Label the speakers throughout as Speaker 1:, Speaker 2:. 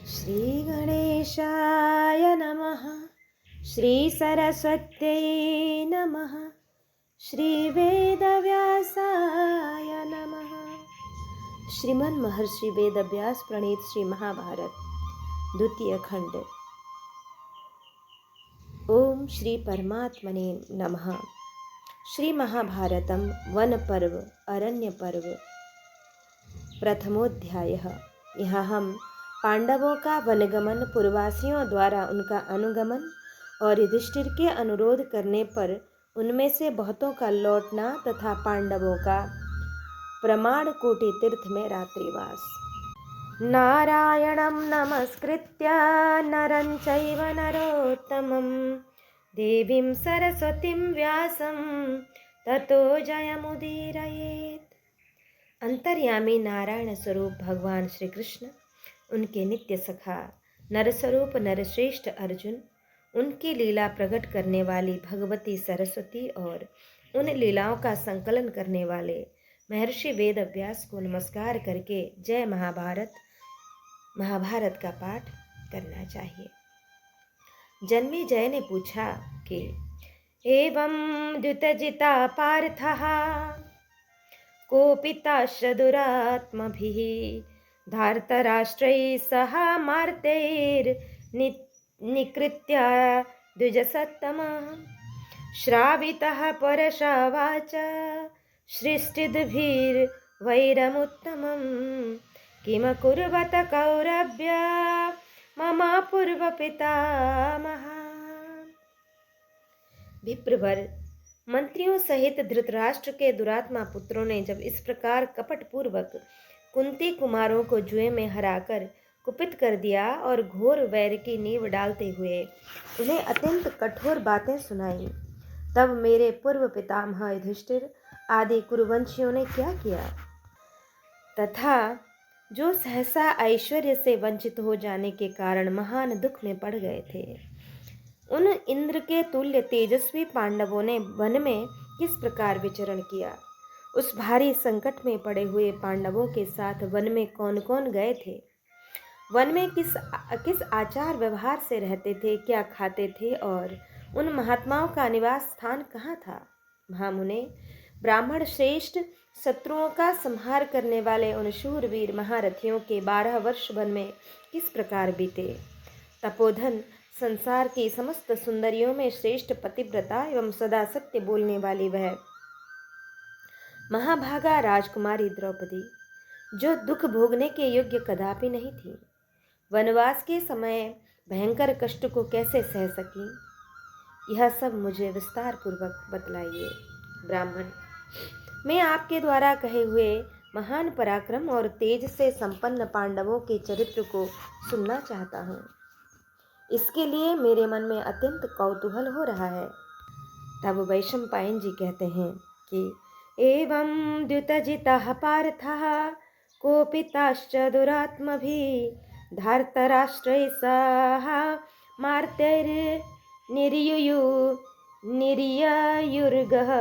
Speaker 1: श्रीगणेशाय नमः। श्रीसरस्वत्यै नमः। श्रीवेदव्यासाय नमः। श्रीमन् महर्षि वेदव्यास प्रणीत श्री महाभारत द्वितीय खंड। ओम श्री परमात्मने नमः। श्री महाभारतम वन पर्व अरण्य पर्व प्रथमोध्याय। यहाँ हम पांडवों का वनगमन, पूर्ववासियों द्वारा उनका अनुगमन और युधिष्ठिर के अनुरोध करने पर उनमें से बहुतों का लौटना तथा पांडवों का प्रमाण कोटि तीर्थ में रात्रिवास। नारायणं नमस्कृत्य नरं चैव नरोत्तमं देवीं सरस्वतीं व्यासं ततो जयमुदीरयेत्। अंतर्यामी नारायण स्वरूप भगवान श्री कृष्ण, उनके नित्य सखा नरस्वरूप नरश्रेष्ठ अर्जुन, उनकी लीला प्रकट करने वाली भगवती सरस्वती और उन लीलाओं का संकलन करने वाले महर्षि वेद व्यास को नमस्कार करके जय महाभारत का पाठ करना चाहिए। जन्मेजय ने पूछा कि एवं द्युतजिता पार्थः कोपिताश्च दुरात्मभिः धार्तराष्ट्रैः सह मार्तैर्निकृत्य द्विजसत्तमः श्रावितः परशवाच सृष्टिद्भिर्वैरमुत्तमं किमकुर्वत कौरव्य मम पूर्वपितामहः। विप्रवर, मंत्रियों सहित धृतराष्ट्र के दुरात्मा पुत्रों ने जब इस प्रकार कपट पूर्वक कुंती कुमारों को जुए में हराकर कुपित कर दिया और घोर वैर की नींव डालते हुए उन्हें अत्यंत कठोर बातें सुनाई, तब मेरे पूर्व पितामह युधिष्ठिर आदि कुरुवंशियों ने क्या किया तथा जो सहसा ऐश्वर्य से वंचित हो जाने के कारण महान दुख में पड़ गए थे, उन इंद्र के तुल्य तेजस्वी पांडवों ने वन में किस प्रकार विचरण किया, उस भारी संकट में पड़े हुए पांडवों के साथ वन में कौन कौन गए थे, वन में किस आचार व्यवहार से रहते थे, क्या खाते थे और उन महात्माओं का निवास स्थान कहाँ था। महामुने, ब्राह्मण श्रेष्ठ शत्रुओं का संहार करने वाले उन शूरवीर महारथियों के 12 वर्ष वन में किस प्रकार बीते। तपोधन, संसार की समस्त सुंदरियों में श्रेष्ठ पतिव्रता एवं सदा सत्य बोलने वाली वह महाभागा राजकुमारी द्रौपदी, जो दुख भोगने के योग्य कदापि नहीं थी, वनवास के समय भयंकर कष्ट को कैसे सह सकी, यह सब मुझे विस्तार पूर्वक बतलाइए। ब्राह्मण, मैं आपके द्वारा कहे हुए महान पराक्रम और तेज से संपन्न पांडवों के चरित्र को सुनना चाहता हूँ। इसके लिए मेरे मन में अत्यंत कौतूहल हो रहा है। तब वैशंपायन जी कहते हैं कि एवं द्युतजितः पार्थः कोपिताश्च दुरात्मभिः धार्तराष्ट्रैः सह मार्तैर्निर्ययुर्गः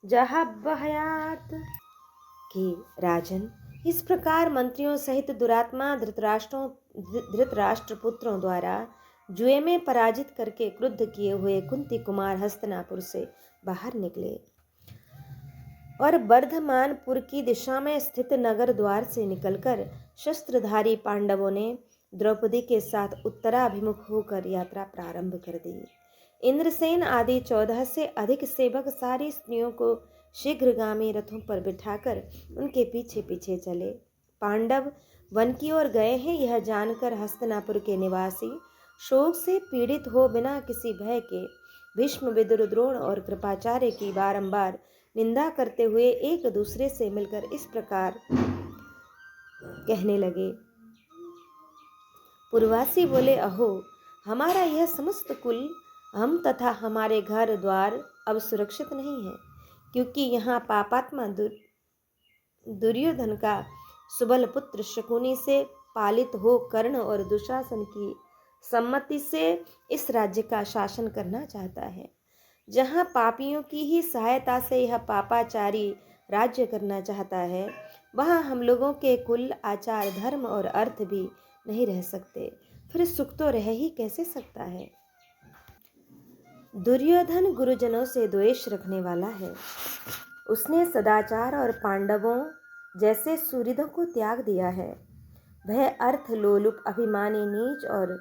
Speaker 1: जहाभयात्। कि राजन, इस प्रकार मंत्रियों सहित दुरात्मा धृतराष्ट्र पुत्रों द्वारा जुए में पराजित करके क्रुद्ध किए हुए कुंती कुमार हस्तिनापुर से बाहर निकले और वर्धमानपुर की दिशा में स्थित नगर द्वार से निकलकर शस्त्रधारी पांडवों ने द्रौपदी के साथ उत्तराभिमुख होकर यात्रा प्रारंभ कर दी। इंद्रसेन आदि 14 से अधिक सेवक सारी स्त्रियों को शीघ्रगामी रथों पर बिठाकर उनके पीछे पीछे चले। पांडव वन की ओर गए हैं, यह जानकर हस्तिनापुर के निवासी शोक से पीड़ित हो बिना किसी भय के भीष्म, विदुर, द्रोण और कृपाचार्य की बारंबार निंदा करते हुए एक दूसरे से मिलकर इस प्रकार कहने लगे। पूर्ववासी बोले, अहो, हमारा यह समस्त कुल, हम तथा हमारे घर द्वार अब सुरक्षित नहीं है, क्योंकि यहाँ पापात्मा दुर्योधन का सुबल पुत्र शकुनी से पालित हो कर्ण और दुशासन की सम्मति से इस राज्य का शासन करना चाहता है। जहाँ पापियों की ही सहायता से यह पापाचारी राज्य करना चाहता है, वहाँ हम लोगों के कुल, आचार, धर्म और अर्थ भी नहीं रह सकते, फिर सुख तो रह ही कैसे सकता है। दुर्योधन गुरुजनों से द्वेष रखने वाला है। उसने सदाचार और पांडवों जैसे सुहृदों को त्याग दिया है। वह अर्थ लोलुप, अभिमानी, नीच और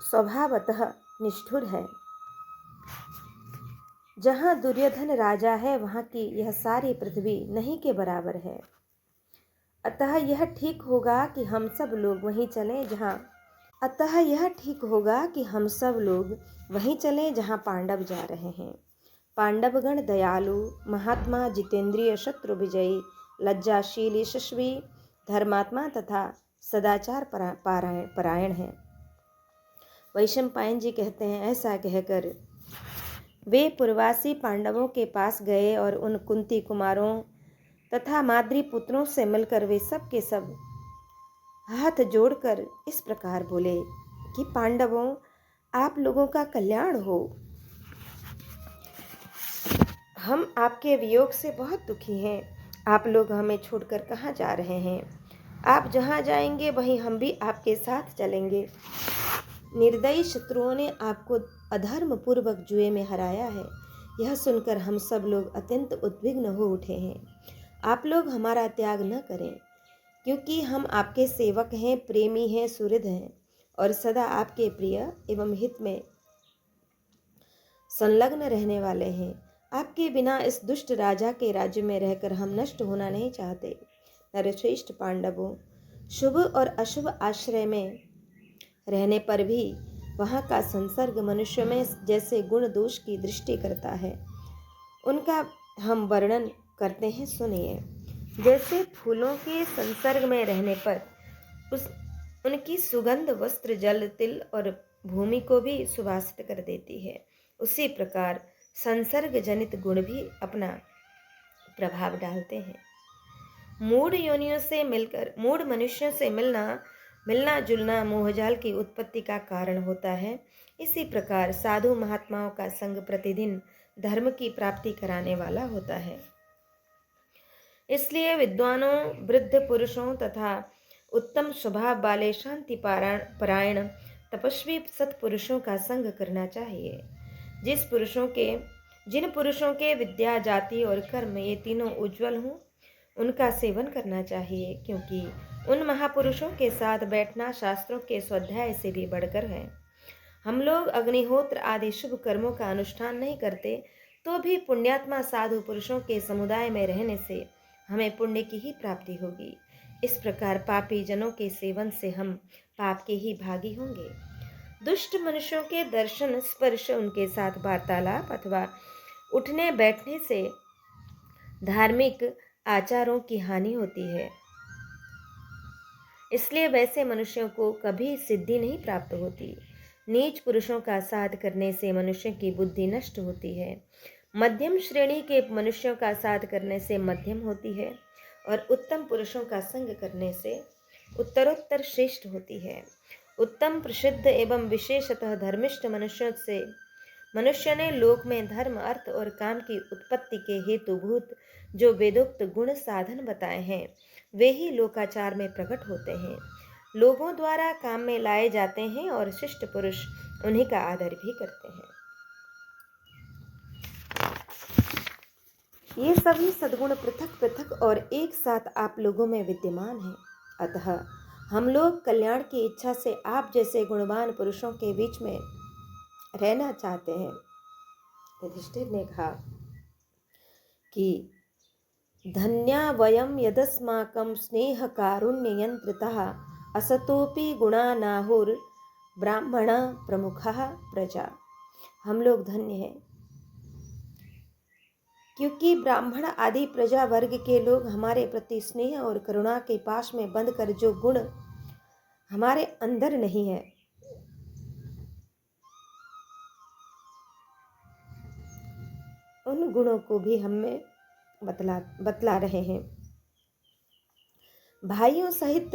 Speaker 1: स्वभावतः निष्ठुर है। जहाँ दुर्योधन राजा है वहाँ की यह सारी पृथ्वी नहीं के बराबर है। अतः यह ठीक होगा कि हम सब लोग वहीं चलें जहाँ पांडव जा रहे हैं। पांडवगण दयालु, महात्मा, जितेंद्रिय, शत्रु विजयी, लज्जाशील, यशस्वी, धर्मात्मा तथा सदाचार परायण है। वैशंपायन जी कहते हैं, ऐसा कहकर वे पूर्ववासी पांडवों के पास गए और उन कुंती कुमारों तथा माद्री पुत्रों से मिलकर वे सब के सब हाथ जोड़कर इस प्रकार बोले कि पांडवों, आप लोगों का कल्याण हो। हम आपके वियोग से बहुत दुखी हैं। आप लोग हमें छोड़कर कहाँ जा रहे हैं? आप जहाँ जाएंगे वहीं हम भी आपके साथ चलेंगे। निर्दयी शत्रुओं ने आपको अधर्म पूर्वक जुए में हराया है। यह सुनकर हम सब लोग अत्यंत उद्विग्न हो उठे हैं। आप लोग हमारा त्याग न करें, क्योंकि हम आपके सेवक हैं, प्रेमी हैं, सुहृद हैं और सदा आपके प्रिय एवं हित में संलग्न रहने वाले हैं। आपके बिना इस दुष्ट राजा के राज्य में रहकर हम नष्ट होना नहीं चाहते। नरश्रेष्ठ पांडवों, शुभ और अशुभ आश्रय में रहने पर भी वहाँ का संसर्ग मनुष्य में जैसे गुण दोष की दृष्टि करता है, उनका हम वर्णन करते हैं, सुनिए। जैसे फूलों के संसर्ग में रहने पर उनकी सुगंध वस्त्र, जल, तिल और भूमि को भी सुवासित कर देती है, उसी प्रकार संसर्ग जनित गुण भी अपना प्रभाव डालते हैं। मूढ़ मनुष्यों से मिलना जुलना मोहजाल की उत्पत्ति का कारण होता है। इसी प्रकार साधु महात्माओं का संग प्रतिदिन धर्म की प्राप्ति कराने वाला होता है। इसलिए विद्वानों, वृद्ध पुरुषों तथा उत्तम स्वभाव वाले शांति परायण तपस्वी सत्पुरुषों का संग करना चाहिए। जिन पुरुषों के विद्या, जाति और कर्म ये तीनों उज्जवल हों, उनका सेवन करना चाहिए, क्योंकि उन महापुरुषों के साथ बैठना शास्त्रों के स्वाध्याय से भी बढ़कर है। हम लोग अग्निहोत्र आदि शुभ कर्मों का अनुष्ठान नहीं करते, तो भी पुण्यात्मा साधु पुरुषों के समुदाय में रहने से हमें पुण्य की ही प्राप्ति होगी। इस प्रकार पापी जनों के सेवन से हम पाप के ही भागी होंगे। दुष्ट मनुष्यों के दर्शन, स्पर्श, उनके साथ वार्तालाप अथवा उठने बैठने से धार्मिक आचारों की हानि होती है। इसलिए वैसे मनुष्यों को कभी सिद्धि नहीं प्राप्त होती। नीच पुरुषों का साथ करने से मनुष्य की बुद्धि नष्ट होती है। मध्यम श्रेणी के मनुष्यों का साथ करने से मध्यम होती है और उत्तम पुरुषों का संग करने से उत्तरोत्तर श्रेष्ठ होती है। उत्तम, प्रसिद्ध एवं विशेषतः धर्मिष्ठ मनुष्यों से मनुष्य ने लोक में धर्म, अर्थ और काम की उत्पत्ति के हेतुभूत जो वेदोक्त गुण साधन बताए हैं, वे ही लोकाचार में प्रकट होते हैं, लोगों द्वारा काम में लाए जाते हैं और शिष्ट पुरुष उन्हीं का आदर भी करते हैं। ये सभी सद्गुण पृथक पृथक और एक साथ आप लोगों में विद्यमान हैं। अतः हम लोग कल्याण की इच्छा से आप जैसे गुणवान पुरुषों के बीच में रहना चाहते हैं। युधिष्ठिर ने कहा कि धन्या वयम यदस्माकं स्नेह कारुण्य यंत्रितः असतोपि गुणा नाहुर ब्राह्मण प्रमुखः प्रजा। हम लोग धन्य हैं, क्योंकि ब्राह्मण आदि प्रजा वर्ग के लोग हमारे प्रति स्नेह और करुणा के पाश में बंध कर जो गुण हमारे अंदर नहीं है, उन गुणों को भी हमें बतला रहे हैं। भाइयों सहित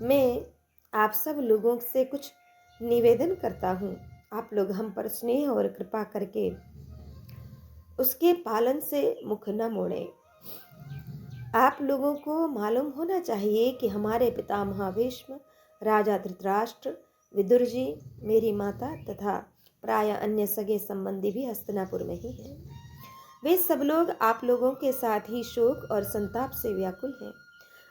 Speaker 1: मैं आप सब लोगों से कुछ निवेदन करता हूँ। आप लोग हम पर स्नेह और कृपा करके उसके पालन से मुख न मोड़ें। आप लोगों को मालूम होना चाहिए कि हमारे पितामह भीष्म, राजा धृतराष्ट्र, विदुर जी, मेरी माता तथा प्राय अन्य सगे संबंधी भी हस्तिनापुर में ही हैं। वे सब लोग आप लोगों के साथ ही शोक और संताप से व्याकुल हैं।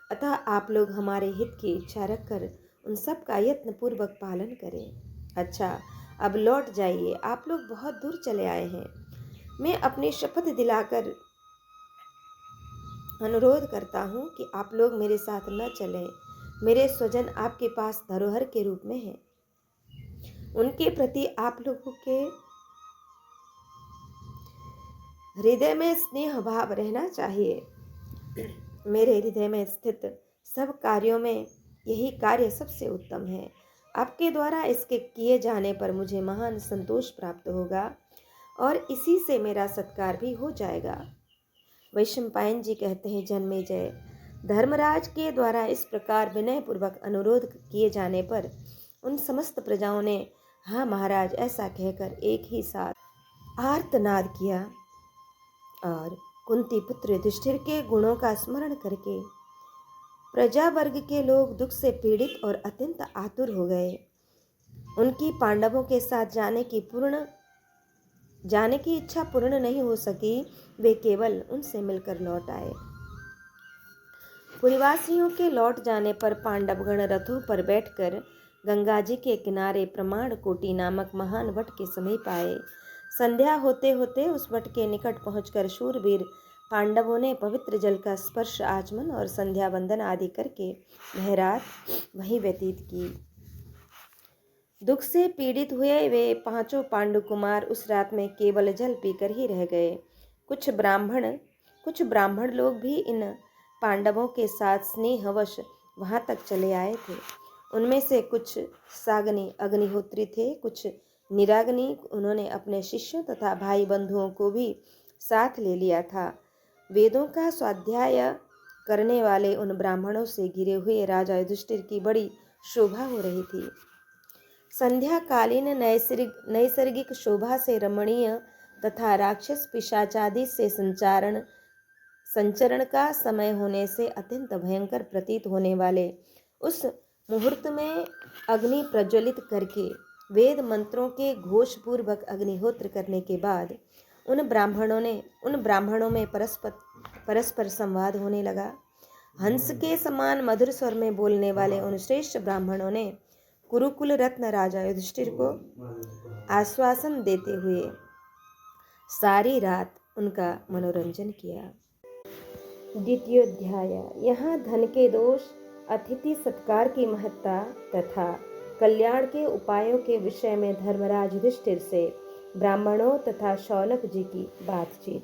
Speaker 1: अतः आप लोग हमारे हित की इच्छा रखकर उन सब का यत्न पूर्वक पालन करें। अच्छा, अब लौट जाइए, आप लोग बहुत दूर चले आए हैं। मैं अपनी शपथ दिलाकर अनुरोध करता हूँ कि आप लोग मेरे साथ न चलें। मेरे स्वजन आपके पास धरोहर के रूप में हैं। उनके प्रति आप लोगों के हृदय में स्नेह भाव रहना चाहिए। मेरे हृदय में स्थित सब कार्यों में यही कार्य सबसे उत्तम है। आपके द्वारा इसके किए जाने पर मुझे महान संतोष प्राप्त होगा और इसी से मेरा सत्कार भी हो जाएगा। वैशंपायन जी कहते हैं, जन्मेजय, धर्मराज के द्वारा इस प्रकार विनयपूर्वक अनुरोध किए जाने पर उन समस्त प्रजाओं ने हाँ महाराज ऐसा कहकर एक ही साथ आर्तनाद किया और कुंती पुत्र युधिष्ठिर के गुणों का स्मरण करके प्रजा वर्ग के लोग दुख से पीड़ित और अत्यंत आतुर हो गए। उनकी पांडवों के साथ जाने की इच्छा पूर्ण नहीं हो सकी। वे केवल उनसे मिलकर लौट आए। पुरीवासियों के लौट जाने पर पांडवगण रथों पर बैठकर गंगा जी के किनारे प्रमाण कोटि नामक महान वट के समीप आए। संध्या होते होते उस वट के निकट पहुंचकर शूरवीर पांडवों ने पवित्र जल का स्पर्श, आचमन और संध्या वंदन आदि करके वह रात वहीं व्यतीत की। दुख से पीड़ित हुए वे पांचों पांडु कुमार उस रात में केवल जल पीकर ही रह गए। कुछ ब्राह्मण लोग भी इन पांडवों के साथ स्नेहवश वहां तक चले आए थे। उनमें से कुछ साग्नि अग्निहोत्री थे, कुछ निराग्नि। उन्होंने अपने शिष्यों तथा भाई बंधुओं को भी साथ ले लिया था। वेदों का स्वाध्याय करने वाले उन ब्राह्मणों से घिरे हुए राजा युधिष्ठिर की बड़ी शोभा हो रही थी। संध्याकालीन नैसर्गिक शोभा से रमणीय तथा राक्षस पिशाचादि से संचरण का समय होने से अत्यंत भयंकर प्रतीत होने वाले उस मुहूर्त में अग्नि प्रज्वलित करके वेद मंत्रों के घोषपूर्वक अग्निहोत्र करने के बाद उन ब्राह्मणों में परस्पर संवाद होने लगा। हंस के समान मधुर स्वर में बोलने वाले उन श्रेष्ठ ब्राह्मणों ने कुरुकुल रत्न राजा युधिष्ठिर को आश्वासन देते हुए सारी रात उनका मनोरंजन किया। द्वितीयोध्याय। यहाँ धन के दोष, अतिथि सत्कार की महत्ता तथा कल्याण के उपायों के विषय में धर्मराज युधिष्ठिर से ब्राह्मणों तथा शौनक जी की बातचीत।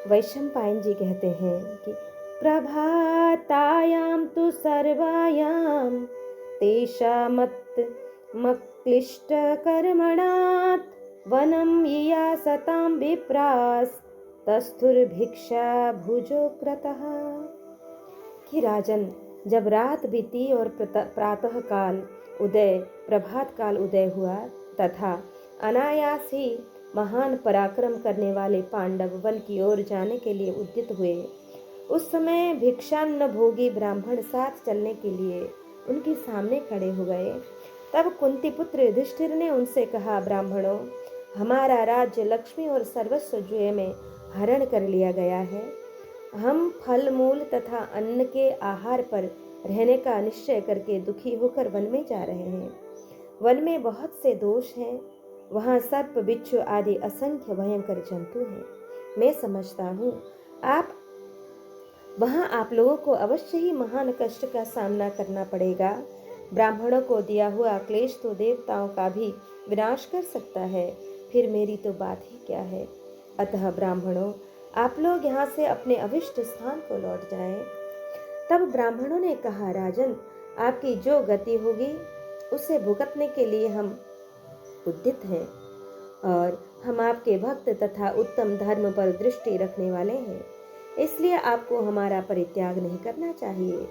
Speaker 1: वैशंपायन जी कहते हैं कि प्रभातायां तु सर्वायां तेषामक्लिष्ट कर्मणात् वनं ययासतां विप्रास् तस्थुर्भिक्षा भुजो क्रतः। कि राजन, जब रात बीती और प्रभात काल उदय हुआ तथा अनायास ही महान पराक्रम करने वाले पांडव वन की ओर जाने के लिए उद्यत हुए, उस समय भिक्षान्न भोगी ब्राह्मण साथ चलने के लिए उनके सामने खड़े हो गए। तब कुंती पुत्र युधिष्ठिर ने उनसे कहा, ब्राह्मणों, हमारा राज्य लक्ष्मी और सर्वस्व जुए में हरण कर लिया गया है। हम फल मूल तथा अन्न के आहार पर रहने का निश्चय करके दुखी होकर वन में जा रहे हैं। वन में बहुत से दोष हैं। वहाँ सर्प, बिच्छू आदि असंख्य भयंकर जंतु हैं। मैं समझता हूँ वहाँ आप लोगों को अवश्य ही महान कष्ट का सामना करना पड़ेगा। ब्राह्मणों को दिया हुआ क्लेश तो देवताओं का भी विनाश कर सकता है, फिर मेरी तो बात ही क्या है। अतः ब्राह्मणों, आप लोग यहाँ से अपने अभिष्ट स्थान को लौट जाएं। तब ब्राह्मणों ने कहा, राजन, आपकी जो गति होगी उसे भुगतने के लिए हम उद्यत हैं और हम आपके भक्त तथा उत्तम धर्म पर दृष्टि रखने वाले हैं, इसलिए आपको हमारा परित्याग नहीं करना चाहिए।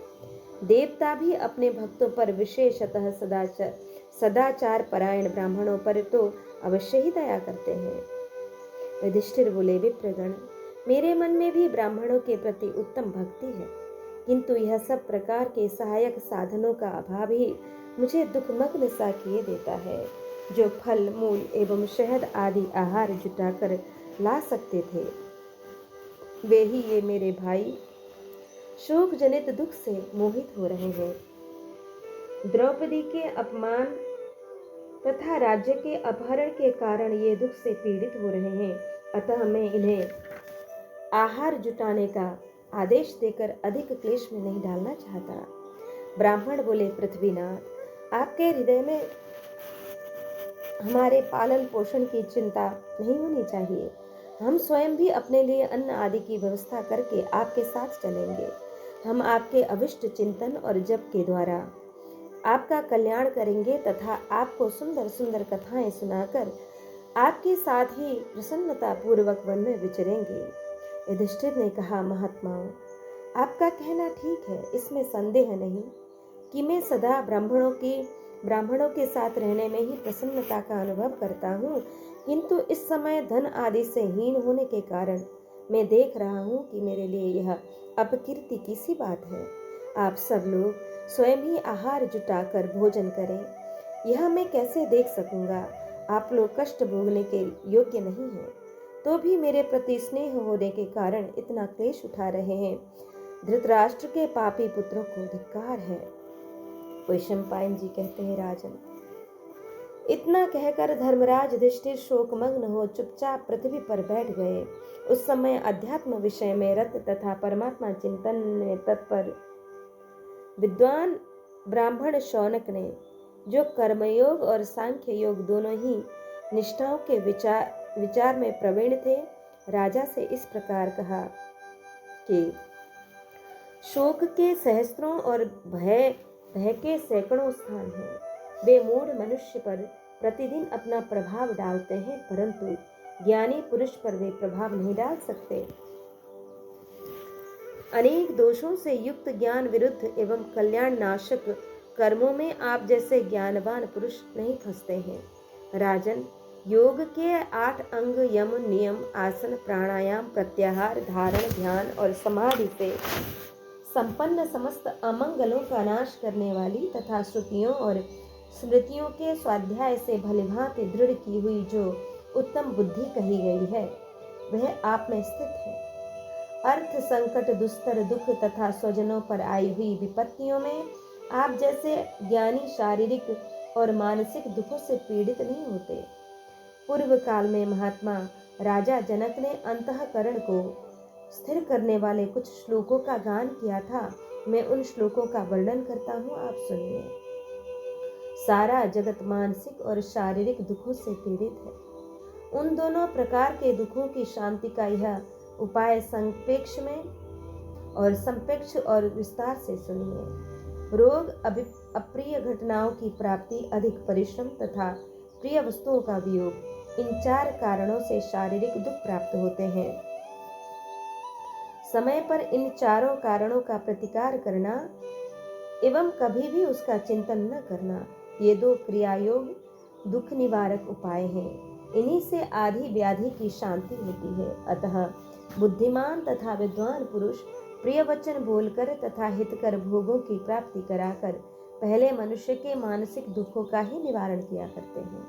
Speaker 1: देवता भी अपने भक्तों पर, विशेषतः सदाचार परायण ब्राह्मणों पर तो अवश्य ही दया करते हैं। युधिष्ठिर बोले, विप्रगण, मेरे मन में भी ब्राह्मणों के प्रति उत्तम भक्ति है, किंतु यह सब प्रकार के सहायक साधनों का अभाव ही मुझे दुखमग्न सा किए देता है। जो फल, मूल एवं शहद आदि आहार जुटाकर ला सकते थे, वे ही ये मेरे भाई शोक जनित दुख से मोहित हो रहे हैं। द्रौपदी के अपमान तथा राज्य के अपहरण के कारण ये दुख से पीड़ित हो रहे हैं। अतः मैं इन्हें आहार जुटाने का आदेश देकर अधिक क्लेश में नहीं डालना चाहता। ब्राह्मण बोले, पृथ्वीनाथ, आपके हृदय में हमारे पालन पोषण की चिंता नहीं होनी चाहिए। हम स्वयं भी अपने लिए अन्न आदि की व्यवस्था करके आपके साथ चलेंगे। हम आपके अविष्ट चिंतन और जप के द्वारा आपका कल्याण करेंगे तथा आपको सुंदर सुंदर कथाएं सुनाकर आपके साथ ही प्रसन्नता पूर्वक वन में विचरेंगे। युधिष्ठिर ने कहा, महात्माओं, आपका कहना ठीक है, इसमें संदेह नहीं कि मैं सदा ब्राह्मणों के साथ रहने में ही प्रसन्नता का अनुभव करता हूँ, किंतु इस समय धन आदि से हीन होने के कारण मैं देख रहा हूँ कि मेरे लिए यह अपकीर्ति की सी बात है। आप सब लोग स्वयं ही आहार जुटाकर भोजन करें। यह मैं कैसे देख सकूंगा? आप लोग कष्ट भोगने के योग्य नहीं हैं, तो भी मेरे प्रति स्नेह होने के कारण इतना क्लेश उठा रहे हैं। धृतराष्ट्र के पापी पुत्रों को धिक्कार है। वैशंपायन जी कहते हैं, राजन, इतना कहकर धर्मराज युधिष्ठिर शोकमग्न हो चुपचाप पृथ्वी पर बैठ गए। उस समय अध्यात्म विषय में रत तथा परमात्मा चिंतन में तत्पर विद्वान ब्राह्मण शौनक ने, जो कर्मयोग और सांख्य योग दोनों ही निष्ठाओं के विचार में प्रवीण थे, राजा से इस प्रकार कहा कि शोक के सहस्त्रों और भय के सैकड़ों स्थान हैं। वे मूढ़ मनुष्य पर प्रतिदिन अपना प्रभाव डालते हैं, परंतु ज्ञानी पुरुष पर वे प्रभाव नहीं डाल सकते। अनेक दोषों से युक्त ज्ञान विरुद्ध एवं कल्याण नाशक कर्मों में आप जैसे ज्ञानवान पुरुष नहीं फंसते हैं। राजन, योग के 8 अंग यम, नियम, आसन, प्राणायाम, प्रत्याहार, धारण, ध्यान और समाधि से संपन्न समस्त अमंगलों का नाश करने वाली तथा श्रुतियों और स्मृतियों के स्वाध्याय से भलीभांति दृढ़ की हुई जो उत्तम बुद्धि कही गई है, वह आप में स्थित है। अर्थ संकट, दुस्तर दुख तथा स्वजनों पर आई हुई विपत्तियों में आप जैसे ज्ञानी शारीरिक और मानसिक दुखों से पीड़ित नहीं होते। पूर्व काल में महात्मा राजा जनक ने अंतःकरण को स्थिर करने वाले कुछ श्लोकों का गान किया था। मैं उन श्लोकों का वर्णन करता हूँ, आप सुनिए। सारा जगत मानसिक और शारीरिक दुखों से पीड़ित है। उन दोनों प्रकार के दुखों की शांति का यह उपाय संपेक्ष और विस्तार से सुनिए। रोग, अप्रिय घटनाओं की प्राप्ति, अधिक परिश्रम तथा प्रिय वस्तुओं का वियोग, इन 4 कारणों से शारीरिक दुख प्राप्त होते हैं। समय पर इन चारों कारणों का प्रतिकार करना एवं कभी भी उसका चिंतन न करना, ये 2 क्रियायोग दुख निवारक उपाय हैं। इन्हीं से आदि व्याधि की शांति होती है। अतः बुद्धिमान तथा विद्वान पुरुष प्रिय वचन बोलकर तथा हितकर भोगों की प्राप्ति कराकर पहले मनुष्य के मानसिक दुखों का ही निवारण किया करते हैं,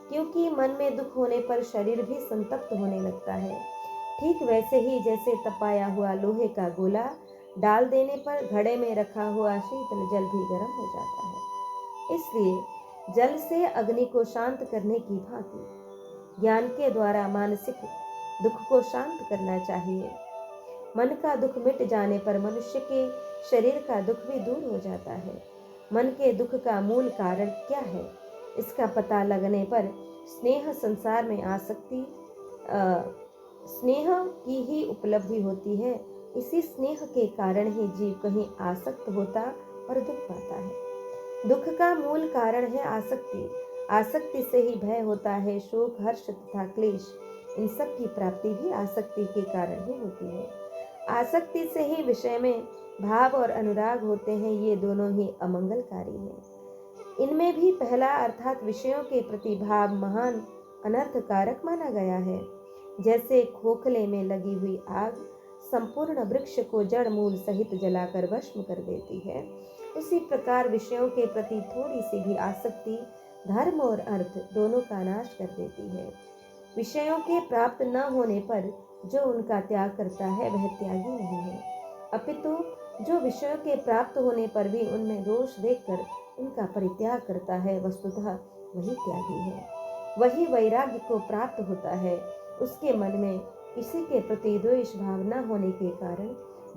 Speaker 1: क्योंकि मन में दुख होने पर शरीर भी संतप्त होने लगता है। ठीक वैसे ही जैसे तपाया हुआ लोहे का गोला डाल देने पर घड़े में रखा हुआ शीतल जल भी गर्म हो जाता है। इसलिए जल से अग्नि को शांत करने की भांति ज्ञान के द्वारा मानसिक दुख को शांत करना चाहिए। मन का दुख मिट जाने पर मनुष्य के शरीर का दुख भी दूर हो जाता है। मन के दुख का मूल कारण क्या है, इसका पता लगने पर स्नेह संसार में आसक्ति स्नेह की ही उपलब्धि होती है। इसी स्नेह के कारण ही जीव कहीं आसक्त होता और दुख पाता है। दुख का मूल कारण है आसक्ति। आसक्ति से ही भय होता है। शोक, हर्ष तथा क्लेश, इन सब की प्राप्ति भी आसक्ति के कारण ही होती है। आसक्ति से ही विषय में भाव और अनुराग होते हैं। ये दोनों ही अमंगलकारी हैं। इनमें भी पहला अर्थात विषयों के प्रति भाव महान अनर्थकारक माना गया है। जैसे खोखले में लगी हुई आग संपूर्ण वृक्ष को जड़ मूल सहित जलाकर भस्म कर देती है, उसी प्रकार विषयों के प्रति थोड़ी सी भी आसक्ति धर्म और अर्थ दोनों का नाश कर देती है। विषयों के प्राप्त न होने पर जो उनका त्याग करता है वह त्यागी नहीं है, अपितु जो विषयों के प्राप्त होने पर भी उनमें दोष देखकर उनका परित्याग करता है, वस्तुतः वही त्यागी है। वही वैराग्य को प्राप्त होता है। उसके मन में किसी के प्रति द्वेष भाव न होने के कारण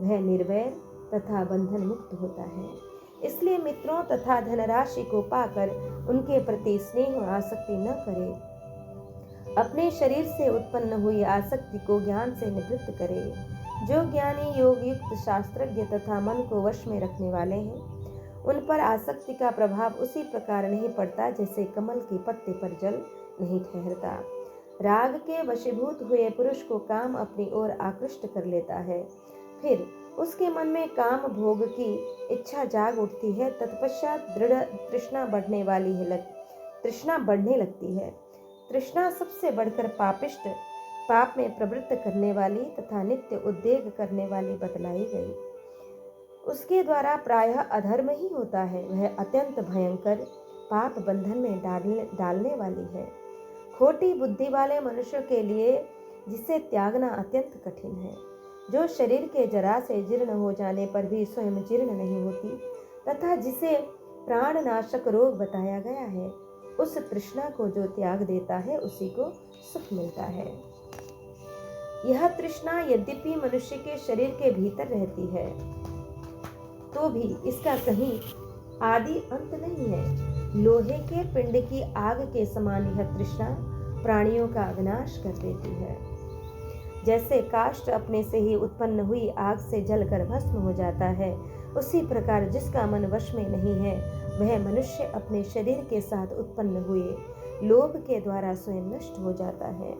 Speaker 1: वह निर्वैर तथा बंधन मुक्त होता है। इसलिए मित्रों तथा धनराशि को पाकर उनके प्रति स्नेह और आसक्ति न करे। अपने शरीर से उत्पन्न हुई आसक्ति को ज्ञान से निवृत्त करे। जो ज्ञानी योग युक्त शास्त्रज्ञ तथा मन को वश में रखने वाले हैं, उन पर आसक्ति का प्रभाव उसी प्रकार नहीं पड़ता जैसे कमल के पत्ते पर जल नहीं ठहरता। राग के वशीभूत हुए पुरुष को काम अपनी ओर आकृष्ट कर लेता है, फिर उसके मन में काम भोग की इच्छा जाग उठती है। तत्पश्चात दृढ़ तृष्णा बढ़ने लगती है। तृष्णा सबसे बढ़कर पापिष्ट, पाप में प्रवृत्त करने वाली तथा नित्य उद्वेग करने वाली बतलाई गई। उसके द्वारा प्रायः अधर्म ही होता है। वह अत्यंत भयंकर पाप बंधन में डालने वाली है। खोटी बुद्धि वाले मनुष्यों के लिए जिसे त्यागना अत्यंत कठिन है, जो शरीर के जरा से जीर्ण हो जाने पर भी स्वयं जीर्ण नहीं होती तथा जिसे प्राणनाशक रोग बताया गया है, उस तृष्णा को जो त्याग देता है उसी को सुख मिलता है। यह तृष्णा यद्यपि मनुष्य के शरीर के भीतर रहती है तो भी इसका कहीं आदि अंत नहीं है। लोहे के पिंड की आग के समान यह तृष्णा प्राणियों का विनाश कर देती है। जैसे काष्ठ अपने से ही उत्पन्न हुई आग से जलकर भस्म हो जाता है, उसी प्रकार जिसका मन वश में नहीं है वह मनुष्य अपने शरीर के साथ उत्पन्न हुए लोभ के द्वारा स्वयं नष्ट हो जाता है।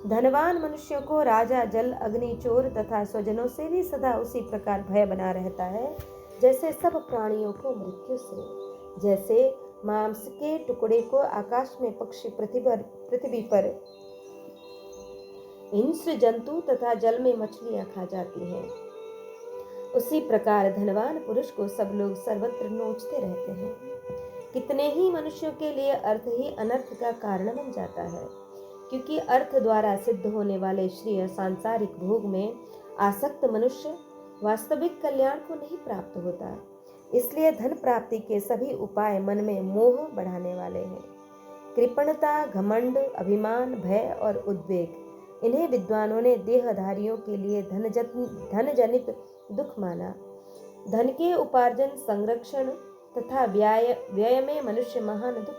Speaker 1: धनवान मनुष्यों को राजा, जल, अग्नि, चोर तथा स्वजनों से भी सदा उसी प्रकार भय बना रहता है जैसे सब प्राणियों को मृत्यु से। जैसे मांस के टुकड़े को आकाश में पक्षी पृथ्वी पर हिंस्र जंतु तथा जल में मछलियां खा जाती हैं, उसी प्रकार धनवान पुरुष को सब लोग सर्वत्र नोचते रहते हैं। कितने ही मनुष्यों के लिए अर्थ ही अनर्थ का कारण बन जाता है, क्योंकि अर्थ द्वारा सिद्ध होने वाले श्रेय सांसारिक भोग में आसक्त मनुष्य वास्तविक कल्याण को नहीं प्राप्त होता। इसलिए धन प्राप्ति के सभी उपाय मन में मोह बढ़ाने वाले हैं। कृपणता, घमंड, अभिमान, भय और उद्वेग, इन्हें विद्वानों ने देहधारियों के लिए धन जनित दुख माना। धन के उपार्जन, संरक्षण तथा व्यय में मनुष्य महान दुख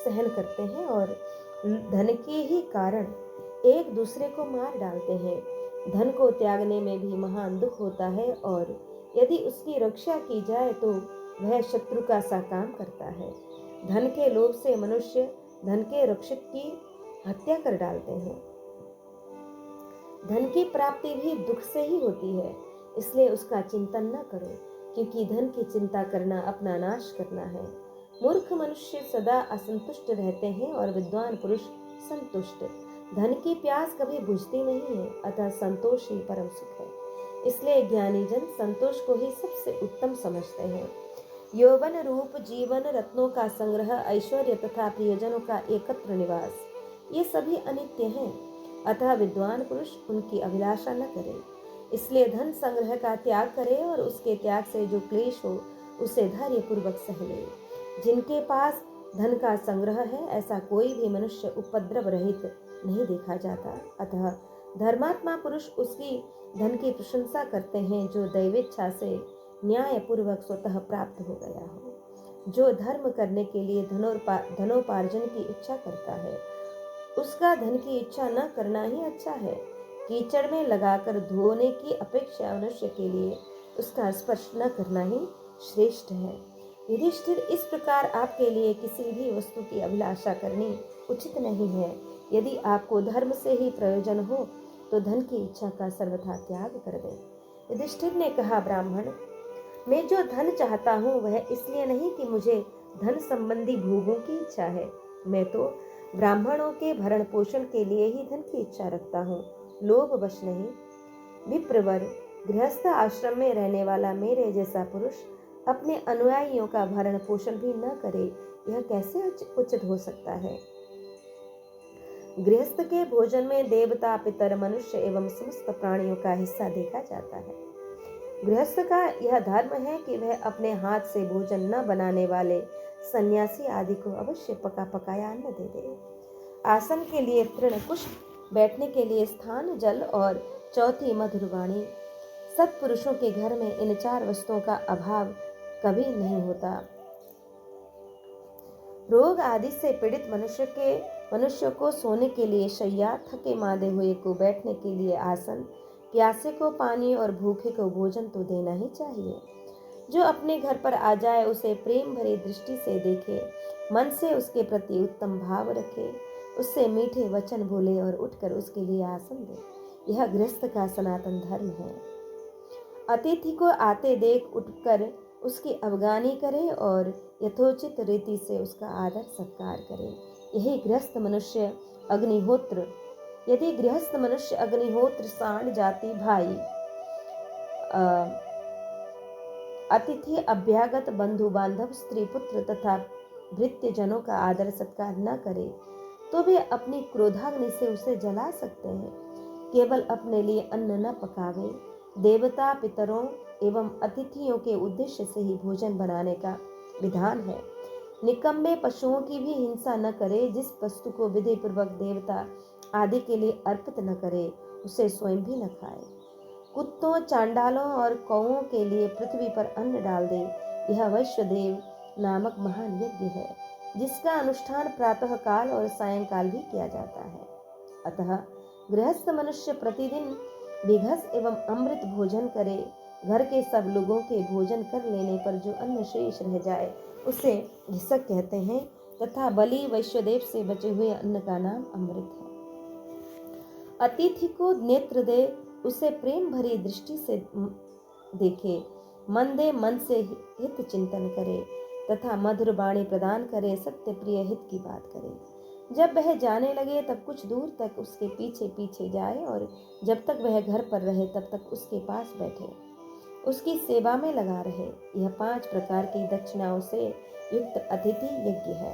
Speaker 1: सहन करते हैं और धन के ही कारण एक दूसरे को मार डालते हैं। धन को त्यागने में भी महान दुख होता है और यदि उसकी रक्षा की जाए तो वह शत्रु का सा काम करता है। धन के लोभ से मनुष्य धन के रक्षक की हत्या कर डालते हैं। धन की प्राप्ति भी दुख से ही होती है, इसलिए उसका चिंतन न करो, क्योंकि धन की चिंता करना अपना नाश करना है। मूर्ख मनुष्य सदा असंतुष्ट रहते हैं और विद्वान पुरुष संतुष्ट। धन की प्यास कभी बुझती नहीं है, अतः संतोष ही परम सुख है। इसलिए ज्ञानी जन संतोष को ही सबसे उत्तम समझते हैं। यौवन रूप जीवन, रत्नों का संग्रह, ऐश्वर्य तथा प्रियजनों का एकत्र निवास, ये सभी अनित्य हैं, अतः विद्वान पुरुष उनकी अभिलाषा न करे। इसलिए धन संग्रह का त्याग करे और उसके त्याग से जो क्लेश हो उसे धैर्य पूर्वक सह ले। जिनके पास धन का संग्रह है ऐसा कोई भी मनुष्य उपद्रव रहित नहीं देखा जाता। अतः धर्मात्मा पुरुष उसकी धन की प्रशंसा करते हैं जो दैवेच्छा से न्याय पूर्वक स्वतः प्राप्त हो गया हो। जो धर्म करने के लिए धनोपार्जन की इच्छा करता है उसका धन की इच्छा न करना ही अच्छा है। कीचड़ में लगाकर धोने की अपेक्षा मनुष्य के लिए उसका स्पर्श न करना ही श्रेष्ठ है। युधिष्ठिर, इस प्रकार आपके लिए किसी भी वस्तु की अभिलाषा करनी उचित नहीं है। यदि आपको धर्म से ही प्रयोजन हो तो धन की इच्छा का सर्वथा त्याग कर दें। युधिष्ठिर ने कहा, ब्राह्मण, मैं जो धन चाहता हूँ वह इसलिए नहीं कि मुझे धन संबंधी भोगों की इच्छा है। मैं तो ब्राह्मणों के भरण पोषण के लिए ही धन की इच्छा रखता हूँ, लोभ वश नहीं। विप्रवर, गृहस्थ आश्रम में रहने वाला मेरे जैसा पुरुष अपने अनुयायियों का भरण पोषण भी न करे, यह कैसे उचित हो सकता है। गृहस्थ के भोजन में देवता, पितर, मनुष्य एवं समस्त प्राणियों का हिस्सा देखा जाता है। गृहस्थ का यह धर्म है कि वह अपने हाथ से भोजन न बनाने वाले सन्यासी आदि को अवश्य पका पकाया अन्न दे दे। आसन के लिए तृण पुष्प, बैठने के लिए स्थान, जल और चौथी मधुर वाणी। सत्पुरुषों के घर में इन 4 वस्तुओं का अभाव कभी नहीं होता। रोग आदि से पीड़ित मनुष्य को सोने के लिए शैया, थके मांदे हुए को बैठने के लिए आसन, प्यासे को पानी और भूखे को भोजन तो देना ही चाहिए। जो अपने घर पर आ जाए उसे प्रेम भरी दृष्टि से देखे, मन से उसके प्रति उत्तम भाव रखे, उससे मीठे वचन बोले और उठकर उसके लिए आसन दे। यह गृहस्थ का सनातन धर्म है। अतिथि को आते देख उठकर उसकी अवगानी करे और यथोचित रीति से उसका आदर सत्कार करे। यही गृहस्थ मनुष्य अग्निहोत्र। यदि गृहस्थ मनुष्य अग्निहोत्र, सांड, जाति, भाई, अतिथि, अभ्यागत, बंधु बांधव, स्त्री पुत्र तथा भृत्य जनों का आदर सत्कार न करे तो वे अपनी क्रोधाग्नि से उसे जला सकते हैं। केवल अपने लिए अन्न न पकावे, देवता, पितरों एवं अतिथियों के उद्देश्य से ही भोजन बनाने का विधान है। निकम्मे पशुओं की भी हिंसा न करे। जिस वस्तु को विधि पूर्वक देवता आदि के लिए अर्पित न करे उसे स्वयं भी न खाए। कुत्तों, चांडालों और कौओं के लिए पृथ्वी पर अन्न डाल दे। यह वैश्वदेव नामक महान यज्ञ है, जिसका अनुष्ठान प्रातः काल और सायंकाल भी किया जाता है। अतः गृहस्थ मनुष्य प्रतिदिन विघस एवं अमृत भोजन करे। घर के सब लोगों के भोजन कर लेने पर जो अन्न शेष रह जाए उसे घिसक कहते हैं तथा बलि वैश्वदेव से बचे हुए अन्न का नाम अमृत है। अतिथि को नेत्र दे, उसे प्रेम भरी दृष्टि से देखे, मन दे, मन से हित चिंतन करे तथा मधुर वाणी प्रदान करे, सत्य प्रिय हित की बात करे। जब वह जाने लगे तब कुछ दूर तक उसके पीछे पीछे जाए और जब तक वह घर पर रहे तब तक उसके पास बैठे, उसकी सेवा में लगा रहे। यह 5 प्रकार की दक्षिणाओं से युक्त अतिथि यज्ञ है।